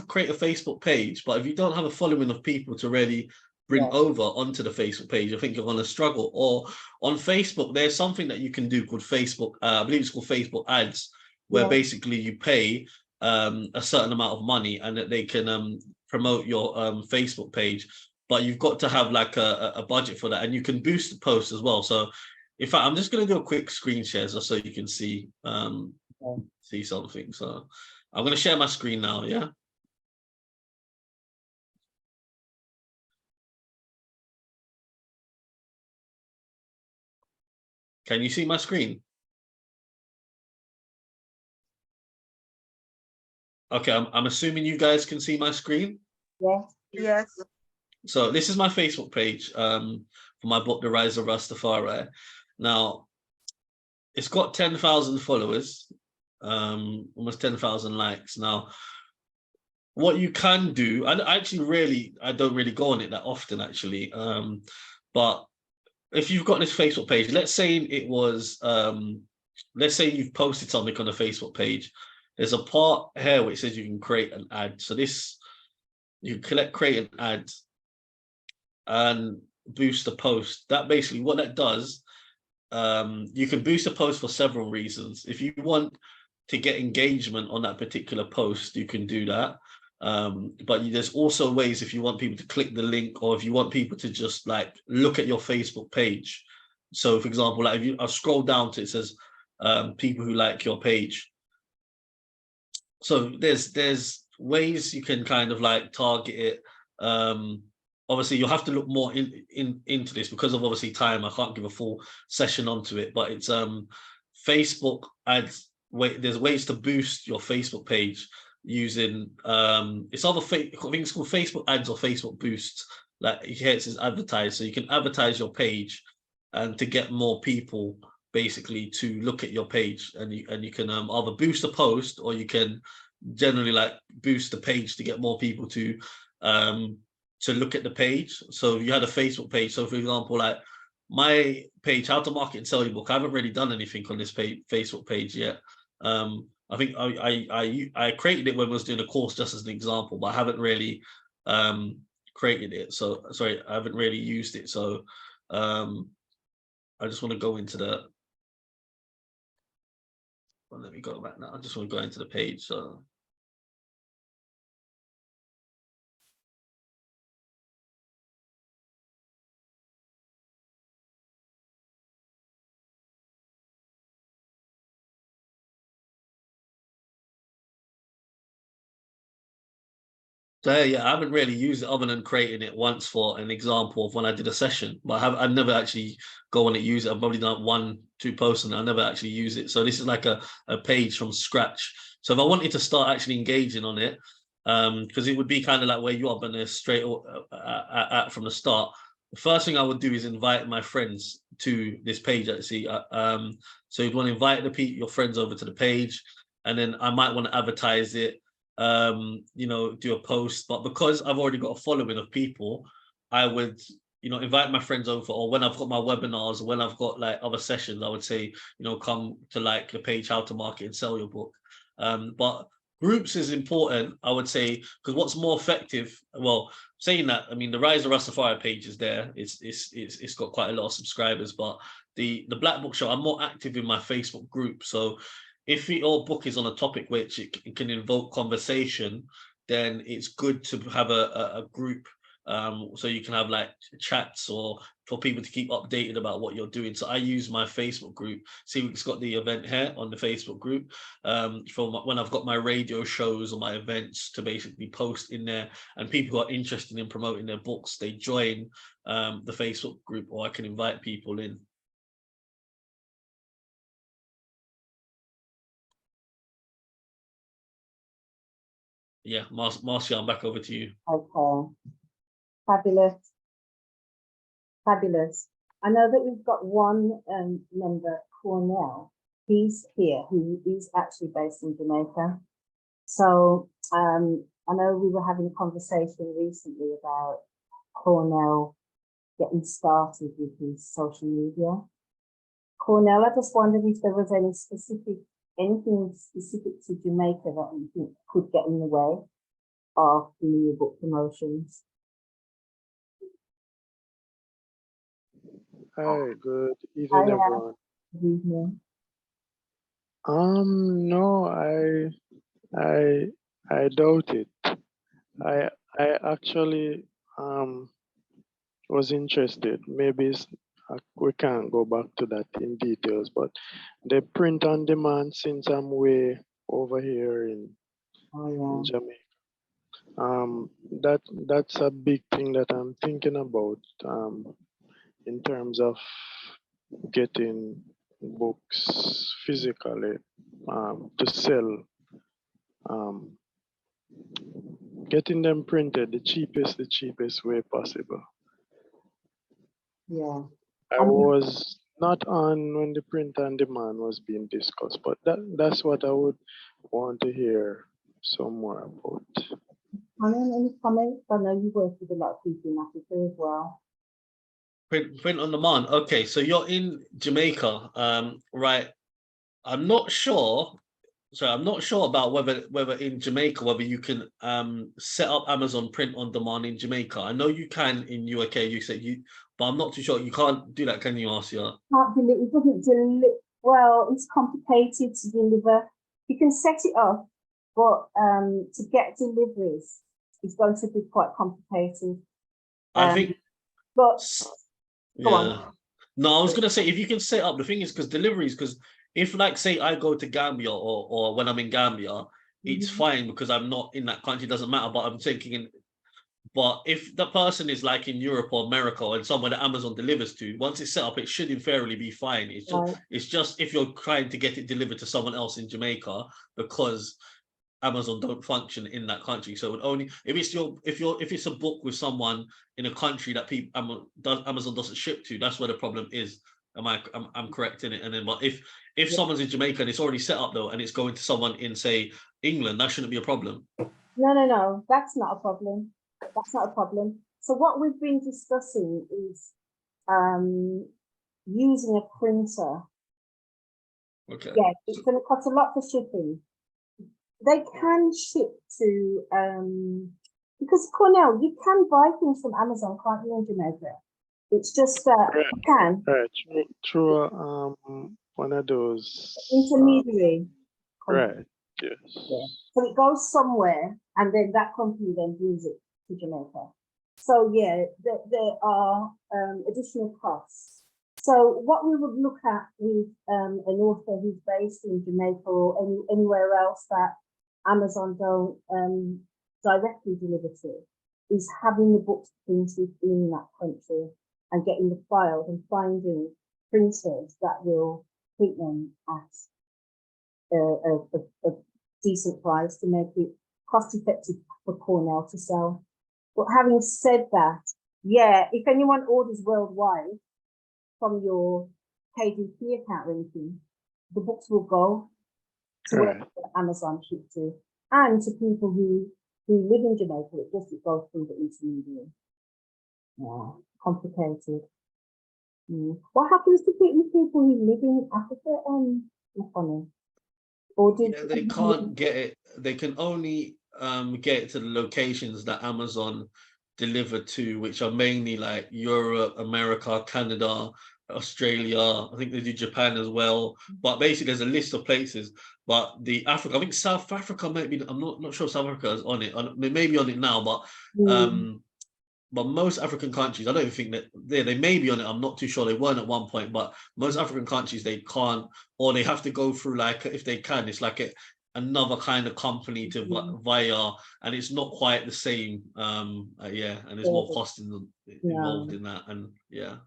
create a Facebook page, but if you don't have a following of people to really bring over onto the Facebook page, I think you're going to struggle. Or on Facebook, there's something that you can do called Facebook, I believe it's called Facebook ads, where basically you pay a certain amount of money and that they can promote your Facebook page, but you've got to have like a budget for that, and you can boost the post as well. So In fact, I'm just going to do a quick screen share just so you can see Okay. see something. So I'm going to share my screen now. Yeah. Can you see my screen? Okay, I'm assuming you guys can see my screen. Yes. Yes. So this is my Facebook page for my book, The Rise of Rastafari. Now, it's got 10,000 followers, almost 10,000 likes. Now, what you can do, I don't really go on it that often actually, but if you've got this Facebook page, let's say it was, let's say you've posted something on the Facebook page. There's a part here which says you can create an ad. So this, you create an ad and boost the post. That basically what that does, you can boost a post for several reasons. If you want to get engagement on that particular post, you can do that. But there's also ways if you want people to click the link, or if you want people to just like look at your Facebook page. So for example, like if I've scrolled down to it says people who like your page. So there's ways you can kind of like target it. Obviously you'll have to look more into this because of obviously time. I can't give a full session onto it, but it's Facebook ads. There's ways to boost your Facebook page using it's either I think it's called Facebook ads or Facebook boosts. Like here it says advertise, so you can advertise your page and to get more people basically to look at your page, and you can either boost a post or you can generally like boost the page to get more people to look at the page. So if you had a Facebook page, so for example, like my page, How to Market and Sell Your Book, I haven't really done anything on this Facebook page yet. I think I created it when I was doing a course just as an example, but I haven't really created it. So sorry, I haven't really used it. So I just want to go into the, well, let me go back now. I just want to go into the page. So yeah, I haven't really used it other than creating it once for an example of when I did a session, but I've never actually go on it, use it. I've probably done 1-2 posts and I never actually use it. So this is like a page from scratch. So if I wanted to start actually engaging on it, because it would be kind of like where you are going straight at from the start. The first thing I would do is invite my friends to this page actually. So you'd want to invite your friends over to the page, and then I might want to advertise it, do a post. But because I've already got a following of people, I would, invite my friends over, or when I've got my webinars, or when I've got like other sessions, I would say, come to like the page, How to Market and Sell Your Book. But groups is important, I would say, because what's more effective, well, saying that, I mean, the Rise of Rastafari page is there. It's got quite a lot of subscribers, but the Black Book Show, I'm more active in my Facebook group. So if your book is on a topic which it can invoke conversation, then it's good to have a group, so you can have like chats or for people to keep updated about what you're doing. So I use my Facebook group. See, it's got the event here on the Facebook group, from when I've got my radio shows or my events to basically post in there, and people who are interested in promoting their books, they join the Facebook group, or I can invite people in. Yeah, Marcia, I'm back over to you. Okay. Fabulous. Fabulous. I know that we've got one member, Cornell. He's here, who is actually based in Jamaica. So I know we were having a conversation recently about Cornell getting started with his social media. Cornell, I just wondered if there was anything specific to Jamaica that you think could get in the way of the new book promotions. Hi, good evening, Hi, everyone. good evening. No, I doubt it. I actually was interested. Maybe we can't go back to that in details, but they print on demand since I'm way over here in Oh Jamaica. That's a big thing that I'm thinking about in terms of getting books physically to sell, getting them printed the cheapest way possible. yeah. I was not on when the print on demand was being discussed, but that's what I would want to hear some more about. Any comments? I know you work with a lot of people in Africa as well. Print on demand. Okay, so you're in Jamaica, right? I'm not sure. So I'm not sure about whether in Jamaica whether you can set up Amazon print on demand in Jamaica. I know you can in UK. You said you, but I'm not too sure. You can't do that, can you, Marcia? Can't deliver. It doesn't deliver. Well, it's complicated to deliver. You can set it up, but to get deliveries is going to be quite complicated. I think. But go Yeah. on. No, I was gonna say if you can set up, the thing is because deliveries, because if like say I go to Gambia or when I'm in Gambia, it's fine because I'm not in that country, it doesn't matter. But I'm thinking, but if the person is like in Europe or America and somewhere that Amazon delivers to, once it's set up, it should inferiorly be fine. It's just Right. it's just if you're trying to get it delivered to someone else in Jamaica because Amazon don't function in that country. So it would only if it's a book with someone in a country that Amazon doesn't ship to, that's where the problem is. I'm correct in it. And then but if someone's in Jamaica and it's already set up though and it's going to someone in say England, that shouldn't be a problem. No, that's not a problem. That's not a problem. So what we've been discussing is using a printer. Okay. Yeah, it's going to cost a lot for shipping. They can ship to because Cornell, you can buy things from Amazon, can't you, in Jamaica? It's just that you can. Right, through one of those Intermediary. right, yes. Yeah. So it goes somewhere and then that company then brings it to Jamaica. So yeah, there are additional costs. So what we would look at with an author who's based in Jamaica or anywhere else that Amazon don't directly deliver to is having the books printed in that country and getting the files and finding printers that will print them at a decent price to make it cost effective for Cornell to sell. But having said that, yeah, if anyone orders worldwide from your KDP account or anything, the books will go to where Amazon ship to, and to people who live in Jamaica. It just goes through the intermediary. Yeah, complicated. What happens to people who live in Africa? Funny. Or they can't get it. They can only get it to the locations that Amazon deliver to, which are mainly like Europe, America, Canada, Australia. I think they do Japan as well. But basically, there's a list of places. But the Africa, I think South Africa might be. I'm not sure South Africa is on it. They may be on it now, but most African countries, I don't even think that they may be on it. I'm not too sure. They weren't at one point, but most African countries, they can't, or they have to go through like, if they can, it's like another kind of company to via, and it's not quite the same. Yeah, and there's more cost involved in that, and yeah.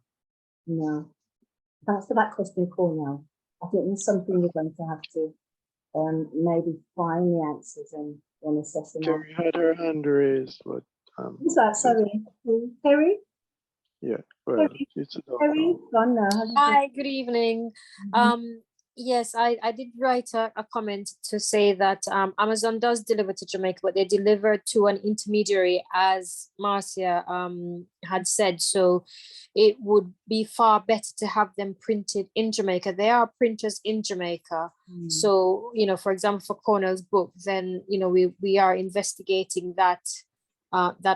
No, thanks for that question, Cornell. I think there's something we're going to have to maybe find the answers and assess them. Terry had her hand raised, but who's that? Sorry, Terry? Yeah, well, it's Terry, gone now. Hi, good evening. Yes, I did write a comment to say that Amazon does deliver to Jamaica, but they deliver to an intermediary, as Marcia had said. So it would be far better to have them printed in Jamaica. There are printers in Jamaica. So, for example, for Cornell's book, then, we are investigating that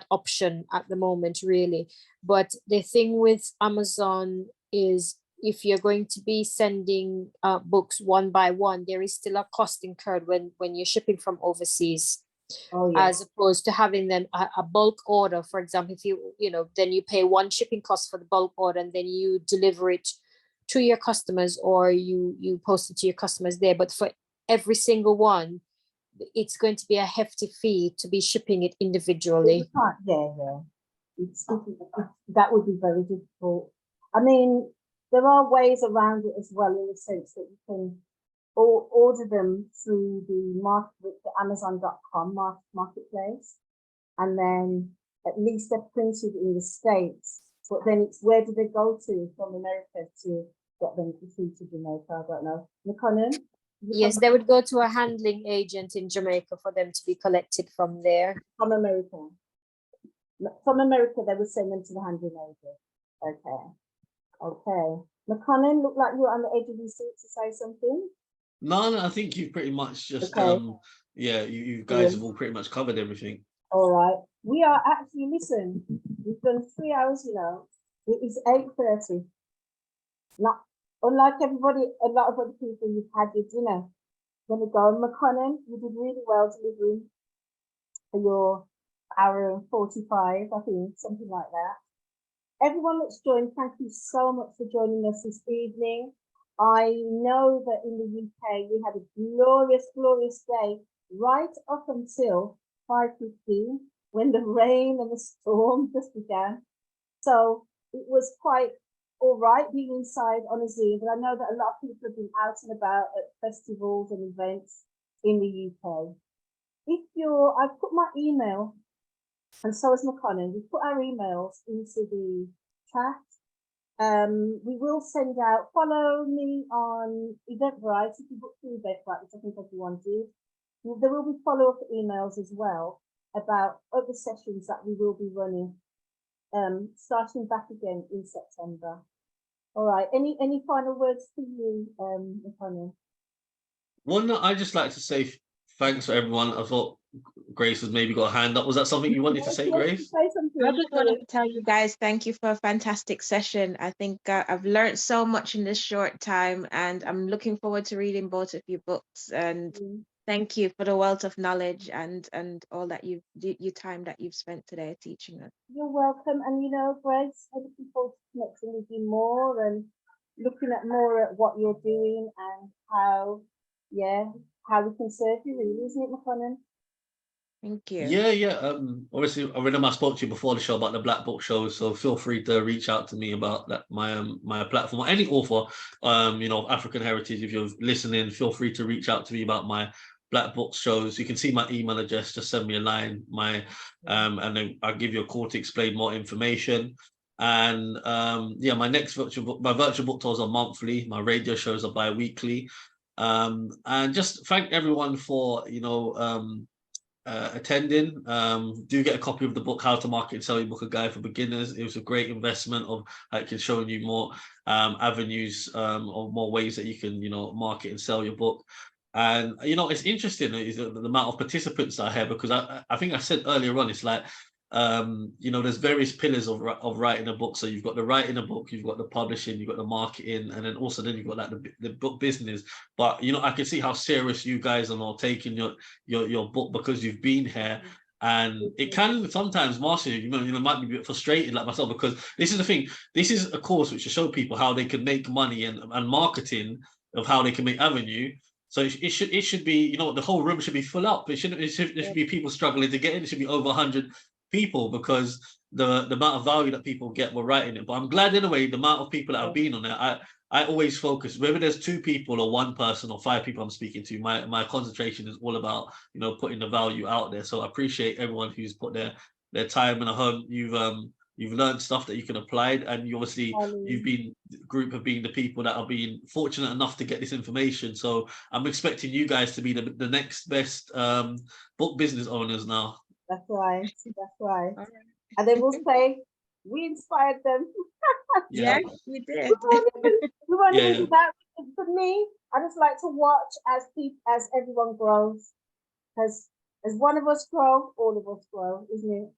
option at the moment, really. But the thing with Amazon is, if you're going to be sending books one by one, there is still a cost incurred when you're shipping from overseas Oh, yeah. as opposed to having them a bulk order. For example, if you know, then you pay one shipping cost for the bulk order, and then you deliver it to your customers, or you post it to your customers there. But for every single one, it's going to be a hefty fee to be shipping it individually. Yeah. That would be very difficult. I mean, there are ways around it as well, in the sense that you can order them through the Amazon.com marketplace, and then at least they're printed in the States. But then it's, where do they go to from America to get them through to Jamaica? I don't know. McConnell? Yes, they would go to a handling agent in Jamaica for them to be collected from there. From America. From America, they would send them to the handling agent. Okay. McConnell, look like you're on the edge of your seat to say something. No, I think you've pretty much just Okay. yeah, you guys have all pretty much covered everything. All right. We are actually, listen, we've done 3 hours, you know. It is 8:30. Not unlike everybody, a lot of other people, you've had your dinner. Gonna go. McConnell, you did really well delivering for your hour and 45, I think, something like that. Everyone that's joined, thank you so much for joining us this evening. I know that in the UK we had a glorious, glorious day right up until 5:15, when the rain and the storm just began. So it was quite all right being inside on a Zoom, but I know that a lot of people have been out and about at festivals and events in the UK. I've put my email, and so has McConnell, we put our emails into the chat. We will send out, follow me on Eventbrite, if you book through Eventbrite, which I think everyone did. There will be follow-up emails as well about other sessions that we will be running, starting back again in September. All right, any final words for you, McConnell? Well, no, I just like to say thanks for everyone. I thought Grace has maybe got a hand up. Was that something you wanted to say, Grace? Say something. I just wanted to tell you guys, thank you for a fantastic session. I think I've learned so much in this short time, and I'm looking forward to reading both of your books. And thank you for the wealth of knowledge and all that your time that you've spent today teaching us. You're welcome. And you know, Grace, I'm looking forward to connecting with you more and looking at more at what you're doing and how we can serve you, really, isn't it, McConnell? Thank you. Yeah. Obviously, I remember I spoke to you before the show about the Black Book Show, so feel free to reach out to me about that, my platform, or any author, of African heritage. If you're listening, feel free to reach out to me about my Black Book shows. You can see my email address. Just send me a line. And then I'll give you a call to explain more information. And my next virtual book tours are monthly. My radio shows are bi-weekly. And just thank everyone for attending. Do get a copy of the book, How to Market and Sell Your Book, A Guide for Beginners. It was a great investment of showing you more avenues or more ways that you can market and sell your book. And it's interesting is the amount of participants I have, because I think I said earlier on, it's like there's various pillars of writing a book. So you've got the writing a book, you've got the publishing, you've got the marketing, and then you've got like the book business. But I can see how serious you guys are now taking your book, because you've been here. And it can sometimes, Marcia, might be a bit frustrated like myself, because this is the thing. This is a course which will show people how they can make money and marketing of how they can make revenue. So it should be, the whole room should be full up. It should be people struggling to get in. It should be over 100 people, because the amount of value that people get while writing it. But I'm glad in a way the amount of people that have been on it. I always focus, whether there's 2 people or 1 person or 5 people I'm speaking to, my concentration is all about putting the value out there. So I appreciate everyone who's put their time, and I hope you've learned stuff that you can apply, and the group have been the people that have been fortunate enough to get this information. So I'm expecting you guys to be the next best book business owners now. That's right. And they will say, we inspired them. Yeah, we did. We won't even do that. For me, I just like to watch as everyone grows. Because as one of us grow, all of us grow, isn't it?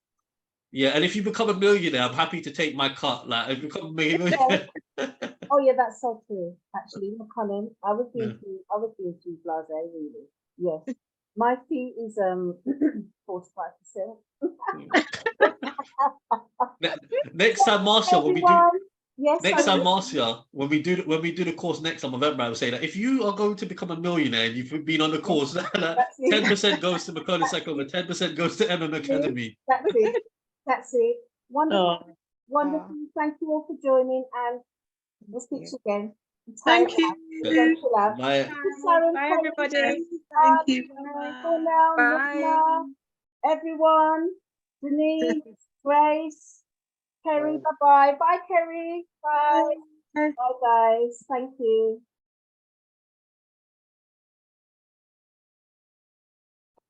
Yeah, and if you become a millionaire, I'm happy to take my cut. Like, if you become a millionaire. Oh yeah, that's so true. Actually, McConnell, I was being too blasé, really. Yes. My fee is 45%. Next time, Marcia, when we do Everyone, yes, next time, I'm Marcia, when we do the course next time, November, I will say that if you are going to become a millionaire and you've been on the course, that's it. 10% goes to Macaulay Seckler, 10% goes to MM Academy. That's it. That's it. Wonderful. Oh, Wonderful. Thank you all for joining, and we'll speak to you again. thank Take care. you. Chill out. Bye. Sharon, Bye, thank everybody. you. Thank you. Cornell, Bye. Rina, everyone, Denise, Grace, Kerry, bye-bye. Bye, Kerry. Bye. Bye. Bye, guys. Thank you.